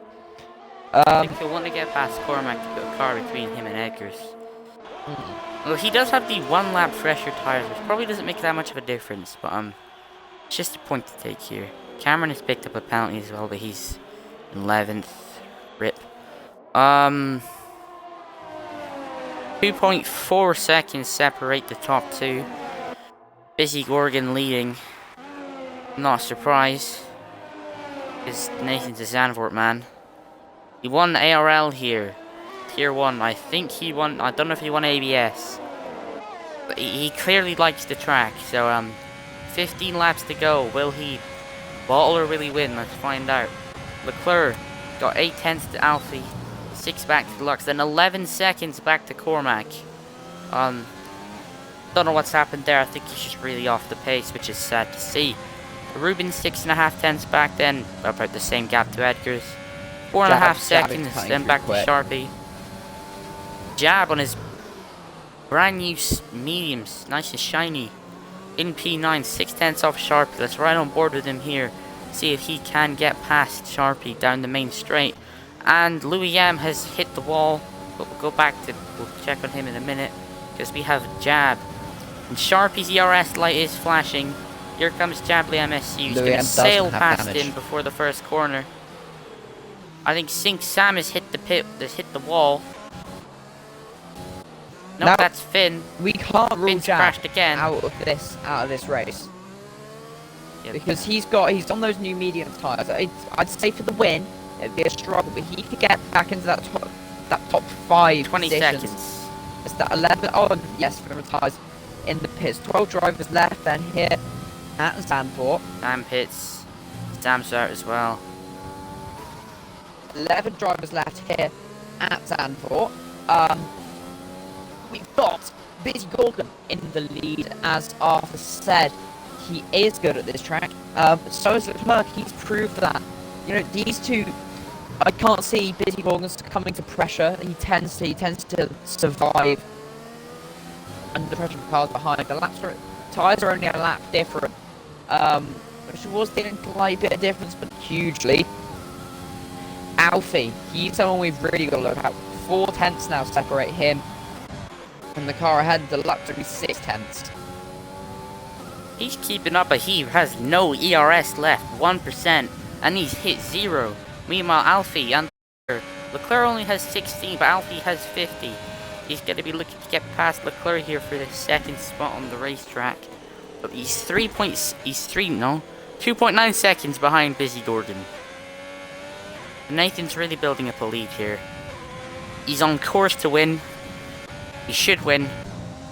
I think he'll want to get past Cormac to put a car between him and Edgars. Well, he does have the 1 lap fresher tires, which probably doesn't make that much of a difference, but it's just a point to take here. Cameron has picked up a penalty as well, but he's in 11th. RIP. 2.4 seconds separate the top two. Busy Gorgon leading. Not a surprise, because Nathan's a Zandvoort man. He won ARL here. Tier 1. I think he won. I don't know if he won ABS. But he clearly likes the track. So, 15 laps to go. Will he bottle or will he win? Let's find out. Leclerc got 8 tenths to Alfie. 6 back to Deluxe. Then 11 seconds back to Cormac. Don't know what's happened there. I think he's just really off the pace, which is sad to see. Ruben 6.5 tenths back then. About the same gap to Edgars. 4.5 seconds, then back to Sharpie. Jab on his brand new mediums, nice and shiny. in P9, 6 tenths off Sharpie. Let's ride on board with him here. See if he can get past Sharpie down the main straight. And Louis Yam has hit the wall. But we'll go back to, we'll check on him in a minute. Because we have Jab. And Sharpie's ERS light is flashing. Here comes Jably MSU. He's going to sail past him before the first corner. I think Sync Sam has hit the the wall. No, nope, that's Finn. We can't rule Jab crashed again out of this race. Yep. Because he's on those new medium tyres. I'd say for the win, it'd be a struggle, but he could get back into that top 5 20 positions. seconds. It's that 11. Oh yes, for the tyres in the pits. 12 drivers left, then here at Zandvoort. Sam pits. Sam's out as well. 11 drivers left here at Zandvoort. We've got Busy Gorgon in the lead, as Arthur said. He is good at this track. So is Leclerc. He's proved that. You know, these two, I can't see Busy Gorgon coming to pressure. He tends to survive under pressure from cars behind. The tyres are only a lap different, which was getting a slight bit of difference, but hugely. Alfie, he's someone we've really got to look at. 4 tenths now separate him from the car ahead. The luxury 6 tenths. He's keeping up, but he has no ERS left, 1%, and he's hit 0. Meanwhile, Alfie and Leclerc only has 16, but Alfie has 50. He's going to be looking to get past Leclerc here for the second spot on the racetrack. But he's 2.9 seconds behind Busy Gorgon. Nathan's really building up a lead here. He's on course to win. He should win.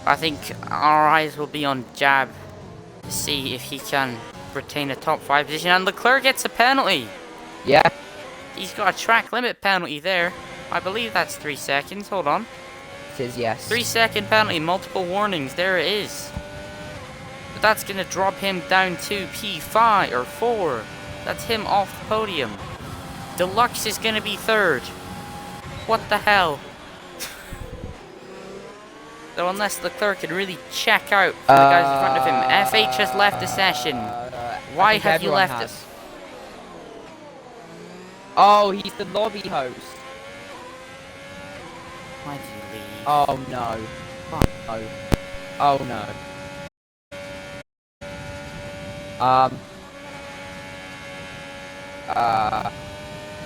I think our eyes will be on Jab to see if he can retain a top 5 position. And Leclerc gets a penalty. Yeah. He's got a track limit penalty there. I believe that's 3 seconds. Hold on. It is, yes. 3-second penalty, multiple warnings. There it is. But that's going to drop him down to P5 or 4. That's him off the podium. Deluxe is going to be 3rd. What the hell? So unless Leclerc can really check out for the guys in front of him. FH has left the session. Why have you left us? Oh, he's the lobby host. Why did you leave? Oh no. Oh no. Oh no.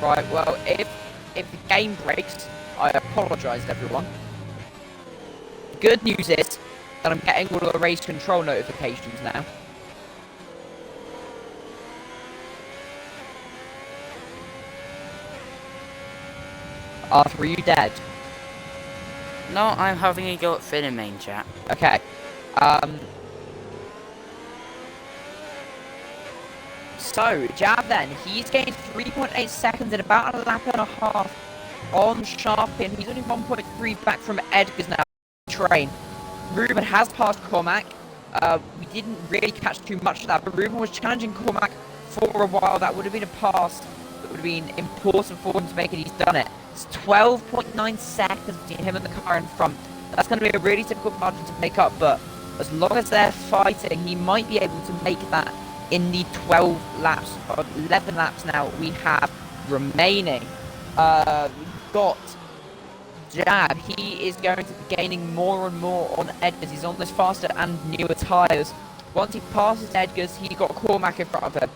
Right, well, if the game breaks, I apologise everyone. Good news is that I'm getting all the race control notifications now. Arthur, are you dead? No, I'm having a go at Finn in main chat. Okay. So, Jab then, he's gained 3.8 seconds in about a lap and a half on Sharpie, and he's only 1.3 back from Edgar's now. Train. Ruben has passed Cormac. We didn't really catch too much of that, but Ruben was challenging Cormac for a while. That would have been a pass that would have been important for him to make it. He's done it. It's 12.9 seconds between him and the car in front. That's going to be a really difficult margin to make up, but as long as they're fighting, he might be able to make that in the 12 laps, or 11 laps now we have remaining. We've got Jab. He is going to be gaining more and more on Edgar's. He's on those faster and newer tyres. Once he passes Edgar's, he got Cormac in front of him.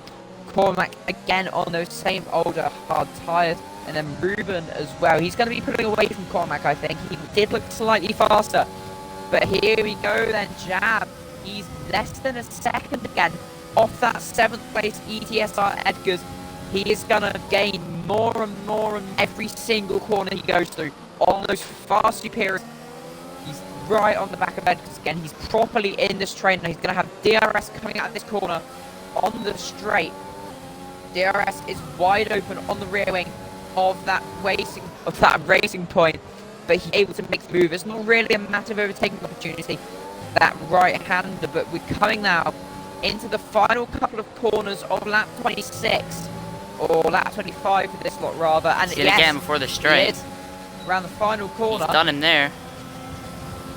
Cormac again on those same older hard tyres. And then Ruben as well. He's going to be pulling away from Cormac, I think. He did look slightly faster. But here we go then. Jab. He's less than a second again off that 7th place ETSR Edgar's. He is going to gain more and more in every single corner he goes through. On those far superior. He's right on the back of Edgar's again. He's properly in this train. He's going to have DRS coming out of this corner on the straight. DRS is wide open on the rear wing of that racing point, but he's able to make the move. It's not really a massive overtaking opportunity, that right-hander, but we're coming now into the final couple of corners of lap 26, or lap 25 for this lot rather, and see it again before the straight. Around the final corner. He's done him there.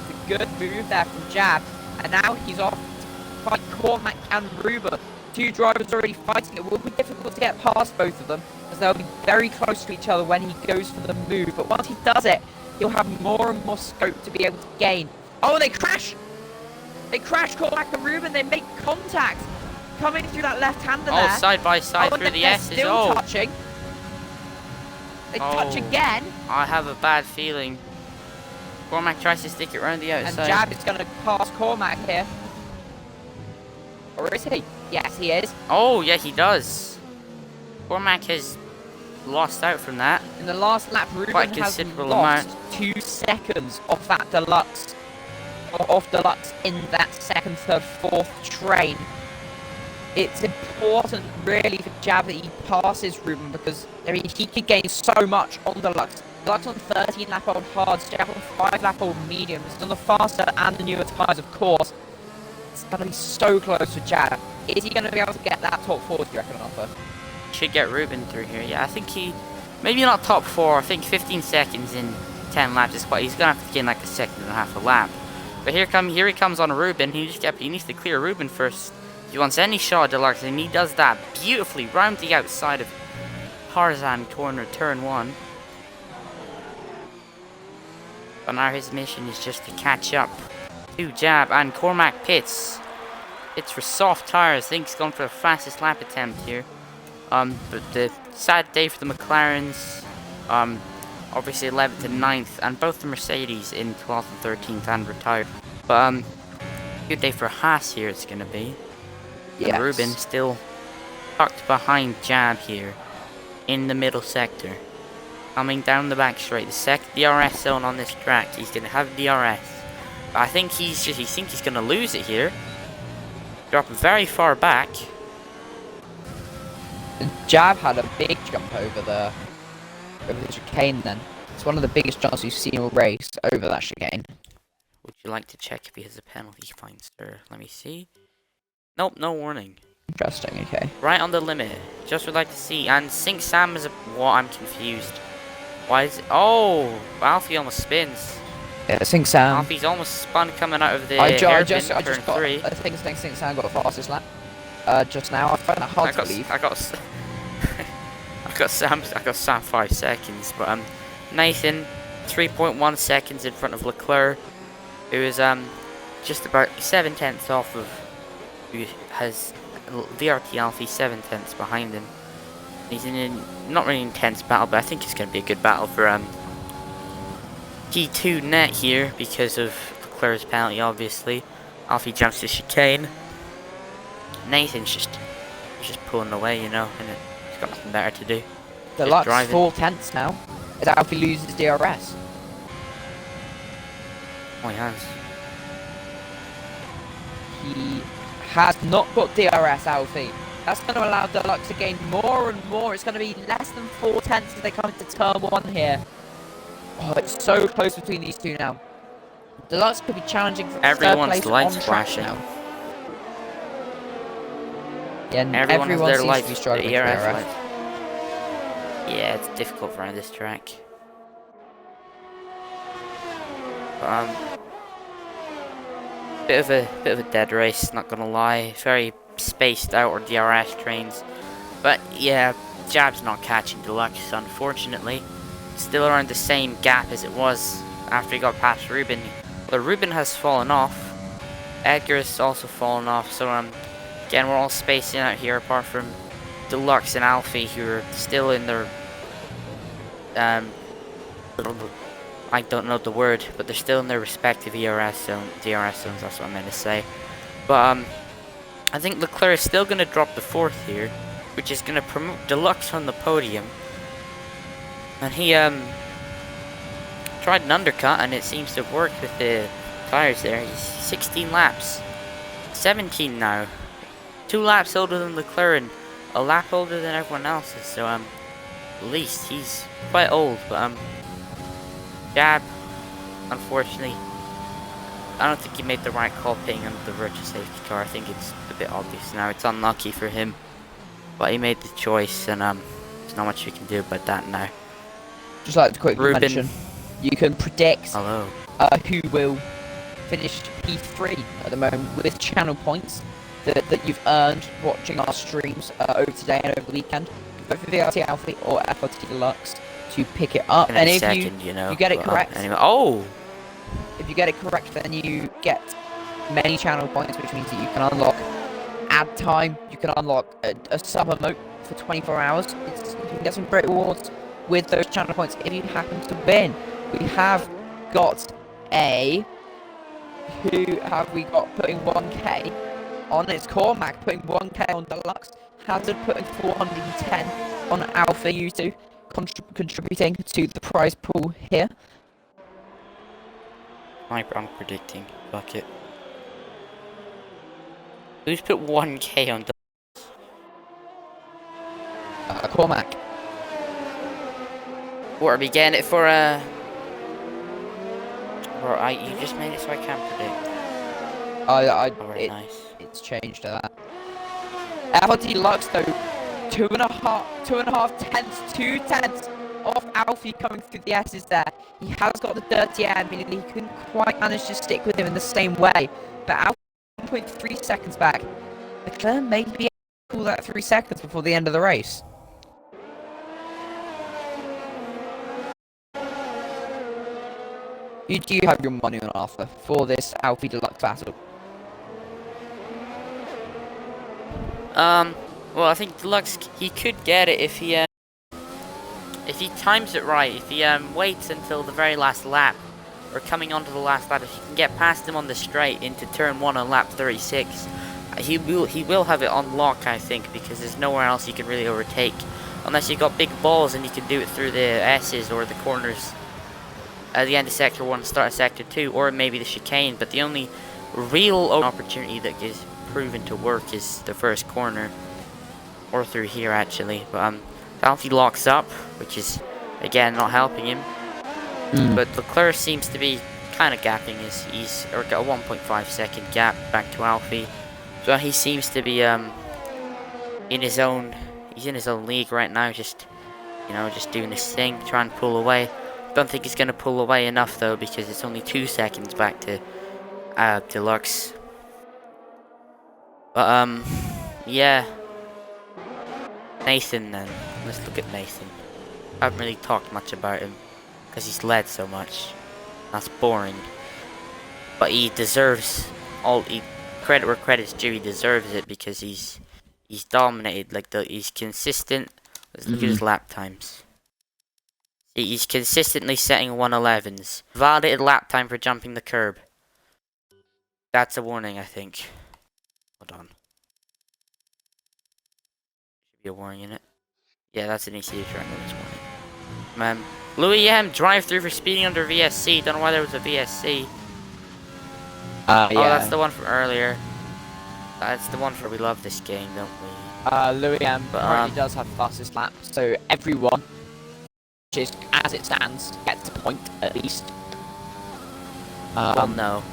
It's a good move there from Jab, and now he's off fight Cormac and Ruben. Two drivers already fighting. It will be difficult to get past both of them, as they'll be very close to each other when he goes for the move. But once he does it, he'll have more and more scope to be able to gain. Oh, they crash! They crash Cormac and Ruben. They make contact coming through that left-hander there. Oh, side by side through the S's. Still touching. They touch again. I have a bad feeling. Cormac tries to stick it around the outside. And Jab is going to pass Cormac here. Or is he? Yes, he is. Oh, yeah, he does. Cormac has lost out from that. In the last lap, Ruben has lost 2 seconds off that Deluxe. Off Deluxe in that second, third, fourth train. It's important, really, for Jab that he passes Ruben, because he could gain so much on Deluxe. Deluxe on 13-lap-old hards, Jab on 5-lap-old mediums, on the faster and the newer tyres, of course. It's going to be so close for Jab. Is he going to be able to get that top 4, do you reckon, Arthur? Should get Ruben through here. Yeah, I think he... Maybe not top 4. I think 15 seconds in 10 laps is quite... He's going to have to gain like a second and a half a lap. But here he comes on Ruben. He needs to clear Ruben first. If he wants any shot at Deluxe, and he does that beautifully round the outside of Tarzan corner, turn 1. But now his mission is just to catch up to Jab, and Cormac pits. It's for soft tires. I think he's gone for the fastest lap attempt here. But the sad day for the McLarens. Obviously 11th and 9th, and both the Mercedes in 12th and 13th and retired. But good day for Haas here. It's gonna be. Yes. And Ruben still tucked behind Jab here in the middle sector. Coming down the back straight, the second DRS zone on this track. He's gonna have DRS. But I think he's gonna lose it here. Drop very far back. Jab had a big jump over the chicane then. It's one of the biggest jumps you've seen in a race over that chicane. Would you like to check if he has a penalty fine, sir? Let me see. Nope, no warning. Interesting, okay. Right on the limit. Just would like to see. And Sync Sam is a... What? I'm confused. Why is it... Oh! Alfie almost spins. Yeah, Sync Sam. Alfie's almost spun coming out of the I turn just got, 3. I think Sync Sam got the fastest lap. Just now. I find that hard to believe. I got Sam 5 seconds, but Nathan 3.1 seconds in front of Leclerc, who is just about 7/10 off of who has VRT Alfie 7/10 behind him. He's in a not really intense battle, but I think it's going to be a good battle for T2 net here because of Leclerc's penalty. Obviously, Alfie jumps the chicane. Nathan's just pulling away, you know, and he's got nothing better to do. Deluxe 4/10 now, as Alfie loses DRS. Oh, he has. He has not got DRS, Alfie. That's going to allow Deluxe to gain more and more. It's going to be less than 4/10 as they come into turn 1 here. Oh, it's so close between these two now. Deluxe could be challenging for everyone's third place lights on track flashing. now. Yeah, and everyone has their seems lights, to be struggling the for ERS DRS. lights. Yeah, it's difficult around this track. Bit of a dead race, not gonna lie. Very spaced out or DRS trains, but yeah, Jab's not catching Deluxe, unfortunately. Still around the same gap as it was after he got past Ruben. But Ruben has fallen off. Edgar has also fallen off. So again, we're all spacing out here, apart from Deluxe and Alfie, who are still in their I don't know the word, but they're still in their respective DRS zones, that's what I meant to say. But I think Leclerc is still going to drop the 4th here, which is going to promote Deluxe on the podium. And he tried an undercut, and it seems to have worked with the tires there. He's 16 laps. 17 now. 2 laps older than Leclerc and a lap older than everyone else's, so at least he's quite old, but Jab, unfortunately, I don't think he made the right call paying him the virtual safety car. I think it's a bit obvious now. It's unlucky for him, but he made the choice, and there's not much you can do about that now. Just like to quickly mention, you can predict who will finish P3 at the moment with channel points. that you've earned watching our streams over today and over the weekend. Go for VRT Alfie or FRT Deluxe to pick it up. In And a if second, you know. you get it correct, Anyway. Oh! if you get it correct, then you get many channel points, which means that you can unlock ad time. You can unlock a sub emote for 24 hours. You can get some great rewards with those channel points if you happen to win. We have got a... Who have we got putting 1k on? It's Cormac putting 1k on Deluxe. Hazard putting 410 on Alpha U2, contributing to the prize pool here. I'm predicting. Fuck it. Who's put 1k on Cormac. What are we getting it for? You just made it so I can't predict. Very nice. It's changed to that. FRT Deluxe though, 2.5 tenths, 2 tenths off Alfie coming through the S's there. He has got the dirty air, meaning he couldn't quite manage to stick with him in the same way. But Alfie 1.3 seconds back. Leclerc may be able to pull that 3 seconds before the end of the race. You do have your money on offer for this Alfie Deluxe battle. Well, I think Deluxe, he could get it if he times it right. If he waits until the very last lap, or coming onto the last lap, if he can get past him on the straight into turn 1 on lap 36, he will have it on lock, I think, because there's nowhere else you can really overtake, unless you've got big balls and you can do it through the S's or the corners at the end of sector 1, start of sector 2, or maybe the chicane. But the only real opportunity that is proven to work is the first corner, or through here actually. But Alfie locks up, which is again not helping him. But Leclerc seems to be kind of gapping he's got a 1.5 second gap back to Alfie. So he seems to be in his own league right now, just doing his thing, trying to pull away. Don't think he's gonna pull away enough though, because it's only 2 seconds back to Deluxe. But yeah. Nathan then. Let's look at Nathan. I haven't really talked much about him because he's led so much. That's boring. But he deserves credit where credit's due. He deserves it because he's dominated. He's consistent. Let's look at his lap times. He's consistently setting 111s. Validated lap time for jumping the curb. That's a warning, I think. Hold on. Should be a warning in it. Yeah, that's an ECU track this morning. Louis M, drive through for speeding under VSC. Don't know why there was a VSC. Yeah. Oh, that's the one from earlier. That's the one for we love this game, don't we? Louis M currently does have the fastest lap, so everyone, which is as it stands, gets a point at least. Well, no.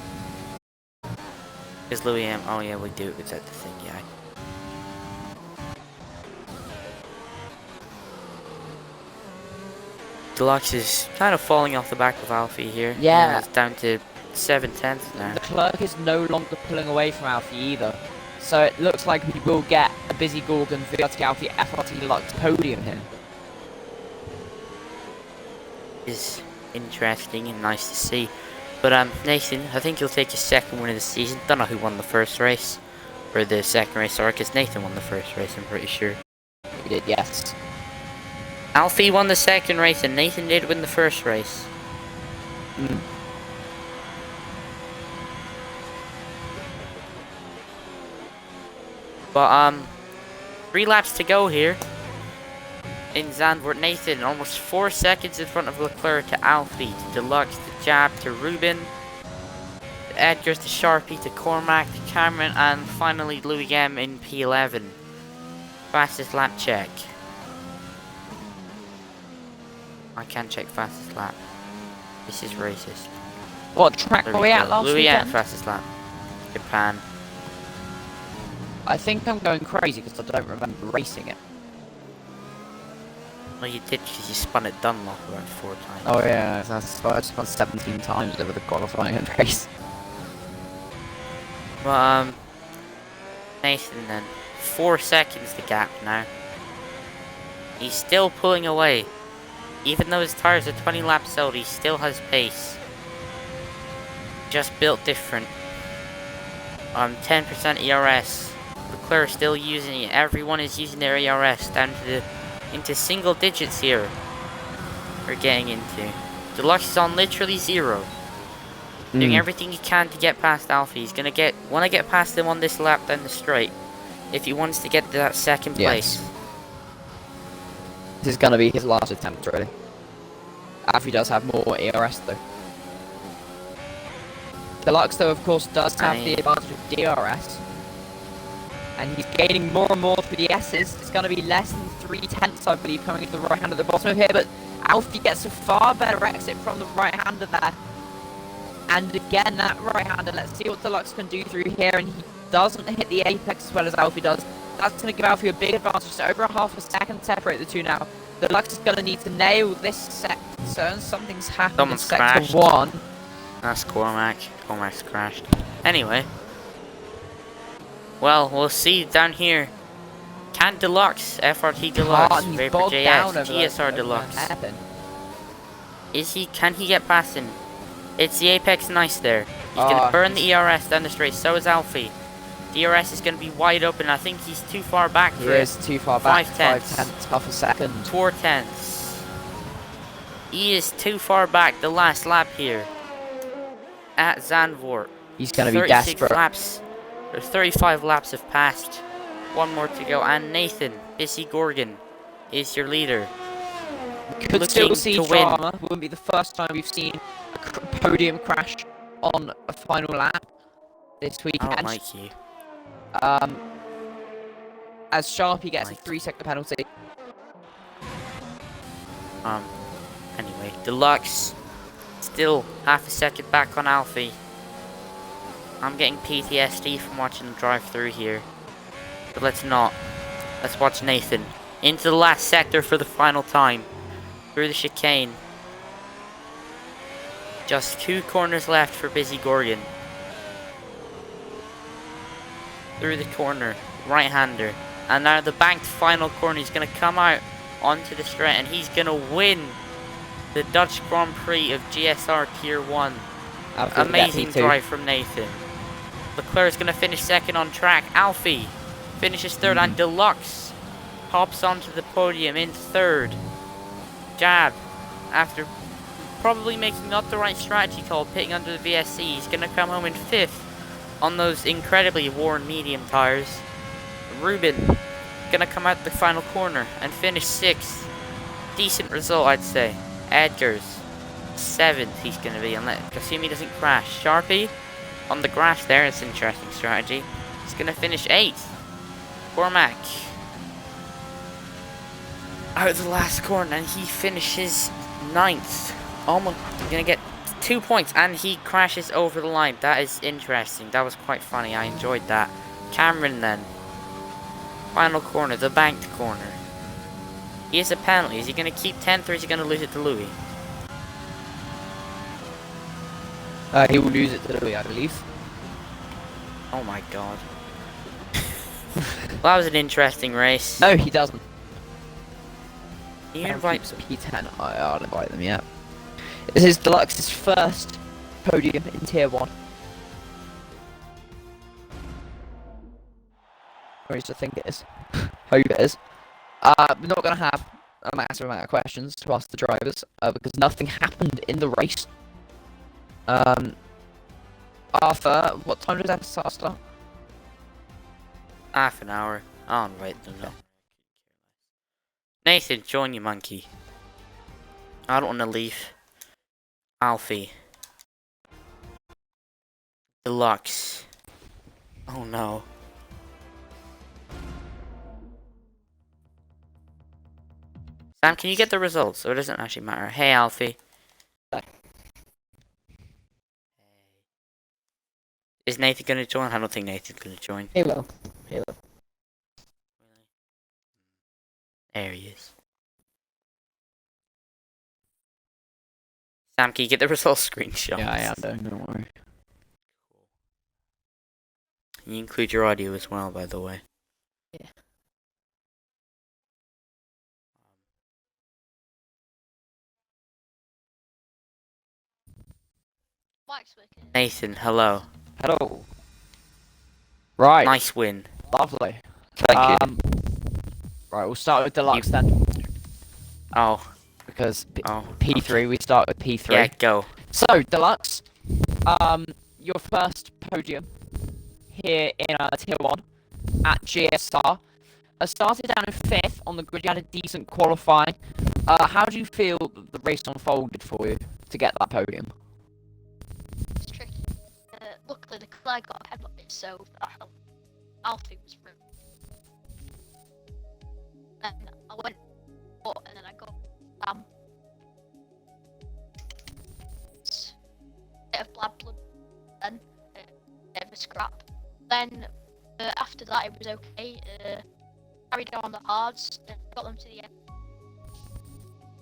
Because Louis M, oh yeah, we do, it's at the thing, yeah. Deluxe is kind of falling off the back of Alfie here. Yeah. It's down to 7/10 now. The clerk is no longer pulling away from Alfie either, so it looks like we will get a busy Gorgon VRT Alfie FRT Deluxe podium here. Is interesting and nice to see. But Nathan, I think he'll take his second win of the season. Don't know who won the first race, or the second race, sorry, because Nathan won the first race, I'm pretty sure. He did, yes. Alfie won the second race and Nathan did win the first race. But 3 laps to go here in Zandvoort. Nathan almost 4 seconds in front of Leclerc to Alfie, to Deluxe, to Jab, to Ruben, to Edgar's, to Sharpie, to Cormac, to Cameron, and finally Louis M in P11. Fastest lap check. I can't check fastest lap. This is racist. What track were we at last Louis weekend? M fastest lap. Japan. I think I'm going crazy because I don't remember racing it. Well, you did because you spun it Dunlop around 4 times. Oh yeah, that's why I spun 17 times over the qualifying race. Well, Nathan then. 4 seconds the gap now. He's still pulling away. Even though his tires are 20 laps old, he still has pace. Just built different. 10% ERS. Leclerc still using it. Everyone is using their ERS down to into single digits here. We're getting into. Deluxe is on literally 0. Doing everything he can to get past Alfie. He's gonna wanna get past him on this lap down the straight. If he wants to get to that second place. This is gonna be his last attempt, really. Alfie does have more ERS though. Deluxe, though, of course, does have the advantage of DRS. And he's gaining more and more through the S's. It's going to be less than 3/10, I believe, coming to the right hand at the bottom of here. But Alfie gets a far better exit from the right-hander there. And again, that right-hander, let's see what Deluxe can do through here. And he doesn't hit the apex as well as Alfie does. That's going to give Alfie a big advantage. So over a half a second separate the two now. Deluxe is going to need to nail this sector. Something's happened in sector 1. That's Cormac. Cormac's crashed. Anyway. Well, we'll see down here. Can Deluxe, FRT Deluxe, Vapor JS, GSR Deluxe. Can he get past him? It's the apex nice there. He's gonna burn the ERS down the straight, so is Alfie. DRS is gonna be wide open. I think he's too far back for it. He is too far back. 5/10, half a second. 4/10. He is too far back the last lap here. At Zandvoort. He's going to be desperate. Laps, or 35 laps have passed. One more to go. And Nathan, Bissy Gorgon, is your leader. Could still see drama. It wouldn't be the first time we've seen a podium crash on a final lap this weekend. I don't like you. As Sharpie gets a 3-second penalty. Anyway, Deluxe. Still half a second back on Alfie. I'm getting PTSD from watching him drive through here. But let's not. Let's watch Nathan. Into the last sector for the final time. Through the chicane. Just 2 corners left for Busy Gorgon. Through the corner. Right-hander. And now the banked final corner. He's going to come out onto the straight. And he's going to win the Dutch Grand Prix of GSR Tier 1. Amazing drive from Nathan. Leclerc is going to finish second on track. Alfie finishes third, and Deluxe hops onto the podium in third. Jab, after probably making not the right strategy call, pitting under the VSC, he's going to come home in 5th on those incredibly worn medium tires. Ruben going to come out the final corner and finish 6th. Decent result, I'd say. Edgar's 7th he's going to be, unless Kasumi doesn't crash. Sharpie on the grass there, it's an interesting strategy. He's going to finish 8th. Cormac out of the last corner, and he finishes 9th. Almost going to get 2 points, and he crashes over the line. That is interesting. That was quite funny. I enjoyed that. Cameron then. Final corner, the banked corner. He has a penalty. Is he going to keep 10th, or is he going to lose it to Louis? He will lose it to Louis, I believe. Oh my god. Well, that was an interesting race. No, he doesn't. You invite P10. I'll invite them, yeah. This is Deluxe's first podium in Tier 1. Or at least I think it is. Hope it is. We're not going to have a massive amount of questions to ask the drivers, because nothing happened in the race. Arthur, what time does SSR start? Half an hour. I'll invite them now. Nathan, join you, monkey. I don't want to leave. Alfie. Deluxe. Oh no. Sam, can you get the results? Or it doesn't actually matter. Hey, Alfie. Is Nathan going to join? I don't think Nathan's going to join. He will. He will. There he is. Sam, can you get the results screenshot? Yeah, I am, don't worry. You include your audio as well, by the way. Yeah. Nathan, hello. Hello. Right. Nice win. Lovely. Thank you. Right, we'll start with Deluxe then, Oh, because oh. P3, we start with P3. Yeah, go. So, Deluxe, your first podium here in Tier 1 at GSR. Started down in 5th on the grid, you had a decent qualifying. How do you feel the race unfolded for you to get that podium? It's tricky. Luckily, the Clegg got ahead of it, so that helped. Alfie was rude. Then I went up, and then I got bit of blood, then bit of a scrap. Then after that, it was okay. Carried on the hards, got them to the end.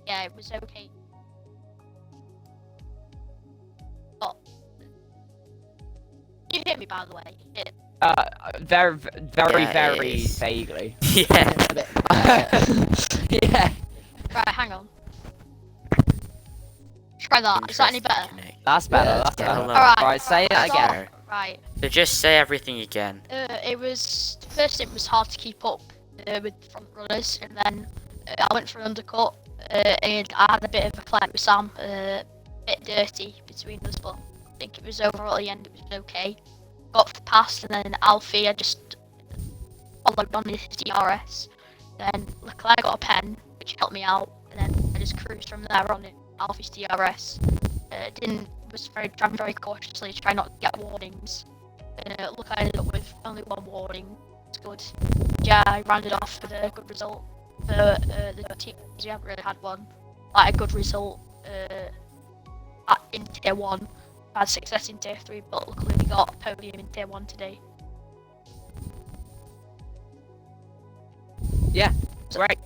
Yeah, it was okay. But you hear me, by the way? Very Yeah, it is. vaguely. Yeah. Yeah, Right, hang on. Try that. Is that any better? that's better, Yeah, that's yeah, better. hello. Alright, say it Right, again. Right. So just say everything again. It was first. It was hard to keep up with front runners, and then I went for an undercut, and I had a bit of a fight with Sam. A bit dirty between us, but I think it was overall at the end. It was okay. Got past, and then Alfie, I just followed on his DRS. Then Leclerc got a pen, which helped me out, and then I just cruised from there on it. Alfie's DRS. Was driving very cautiously, trying not to get warnings. Look, I ended up with only one warning. It's good. Yeah, I rounded off with a good result. For the teams, we haven't really had one. Like a good result in Tier 1. I had success in Tier 3, but luckily we got a podium in Tier 1 today. Yeah, great.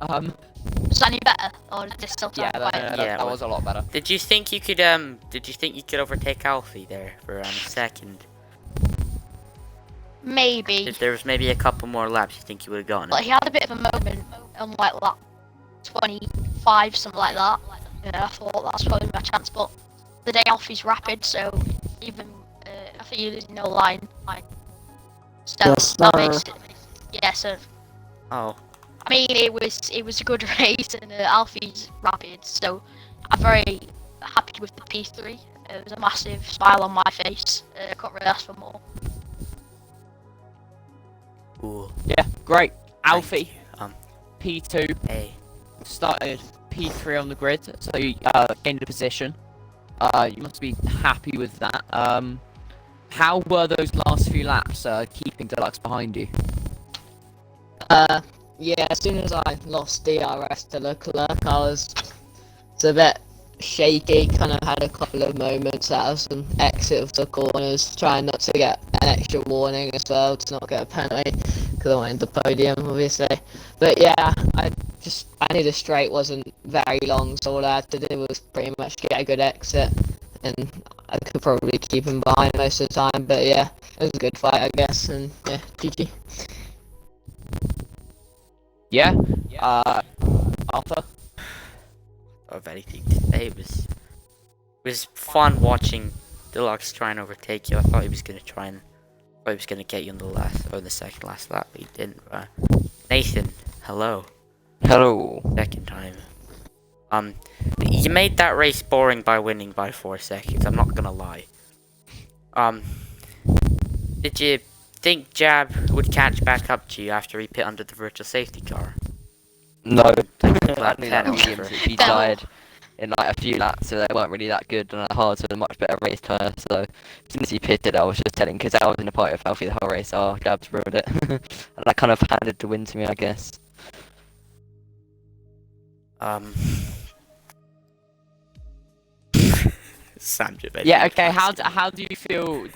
Was that any better? Or did this still sound Yeah, quiet? that was a lot better. Did you think you could overtake Alfie there for a second? Maybe. If there was maybe a couple more laps, you think you would have gotten But it? he had a bit of a moment on like lap 25, something like that. I thought that's probably my chance, but the day Alfie's rapid, so even I think you're losing no line. So Yes, that sir. makes it, yeah. So Oh, I mean, it was a good race, and Alfie's rapid, so I'm very happy with the P3. It was a massive smile on my face. I couldn't really ask for more. cool. Yeah, great. Alfie, Thank P2, Hey. started P3 on the grid, so you gained a position. You must be happy with that. How were those last few laps keeping Deluxe behind you? Yeah, as soon as I lost DRS to Leclerc, it's a bit shaky, kind of had a couple of moments out of some exit of the corners, trying not to get an extra warning as well, to not get a penalty, because I wanted the podium, obviously. But yeah, I knew the straight wasn't very long, so all I had to do was pretty much get a good exit, and I could probably keep him behind most of the time, but yeah, it was a good fight, I guess, and yeah, GG. Yeah? Arthur? Of anything today. It was fun watching Deluxe try and overtake you. I thought he was gonna get you on the last or the second last lap, but he didn't. Nathan, hello. Hello. Second time. You made that race boring by winning by 4 seconds. I'm not gonna lie. Did you think Jab would catch back up to you after he pit under the virtual safety car? No, Lap I knew that 10 or Williams whatever. he died in like a few laps, so they weren't really that good and hard, so a much better race tire. So as soon as he pitted, I was just telling, because I was in the party with Alfie the whole race, oh, Jab's ruined it. And that kind of handed the win to me, I guess. Sam just made Yeah, me okay, how pass. do you feel?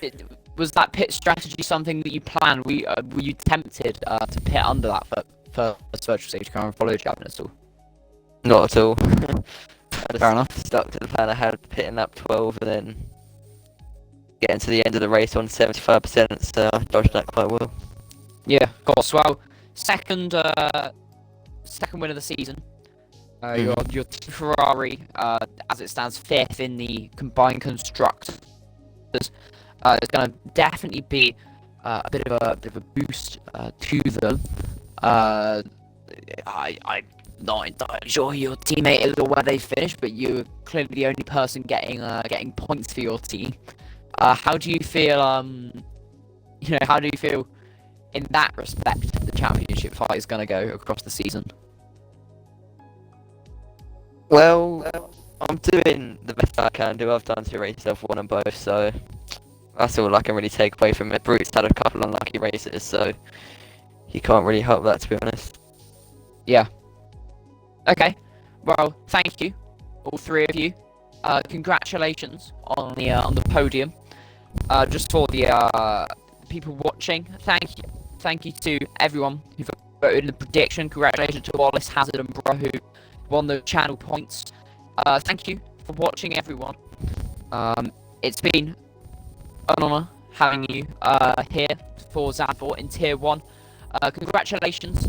Was that pit strategy something that you planned? Were you tempted to pit under that for virtual safety car and follow Jab at all? Not at all. I Fair just stuck to the plan I had, pitting up 12, and then getting to the end of the race on 75%, so I dodged that quite well. Yeah, of course. Well, second win of the season. Your Ferrari, as it stands, fifth in the combined constructors. It's going to definitely be a bit of a boost to them. I'm not entirely sure your teammate is or where they finished, but you're clearly the only person getting points for your team. How do you feel? How do you feel in that respect? The championship fight is going to go across the season. Well, I'm doing the best I can do. I've done 2 races, I've won them both, so that's all I can really take away from it. Brute's had a couple unlucky races, so he can't really help that, to be honest. Yeah. Okay. Well, thank you, all 3 of you. Congratulations on the podium. Just for the people watching, thank you to everyone who voted in the prediction. Congratulations to Wallace, Hazard, and Bro who won the channel points. Thank you for watching, everyone. It's been an honour having you here for Zandvoort in Tier 1. Congratulations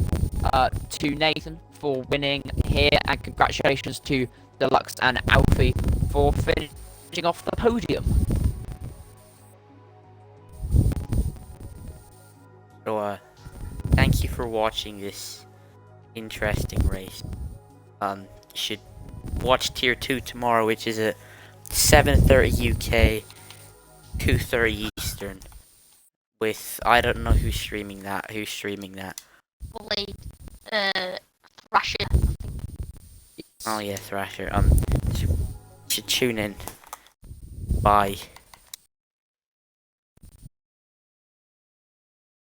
to Nathan for winning here, and congratulations to Deluxe and Alfie for finishing off the podium. So, thank you for watching this interesting race. You should watch Tier 2 tomorrow, which is at 7:30 UK, 2:30 Eastern. With, I don't know who's streaming that. Probably Thrasher. Oh yeah, Thrasher. Should tune in. Bye.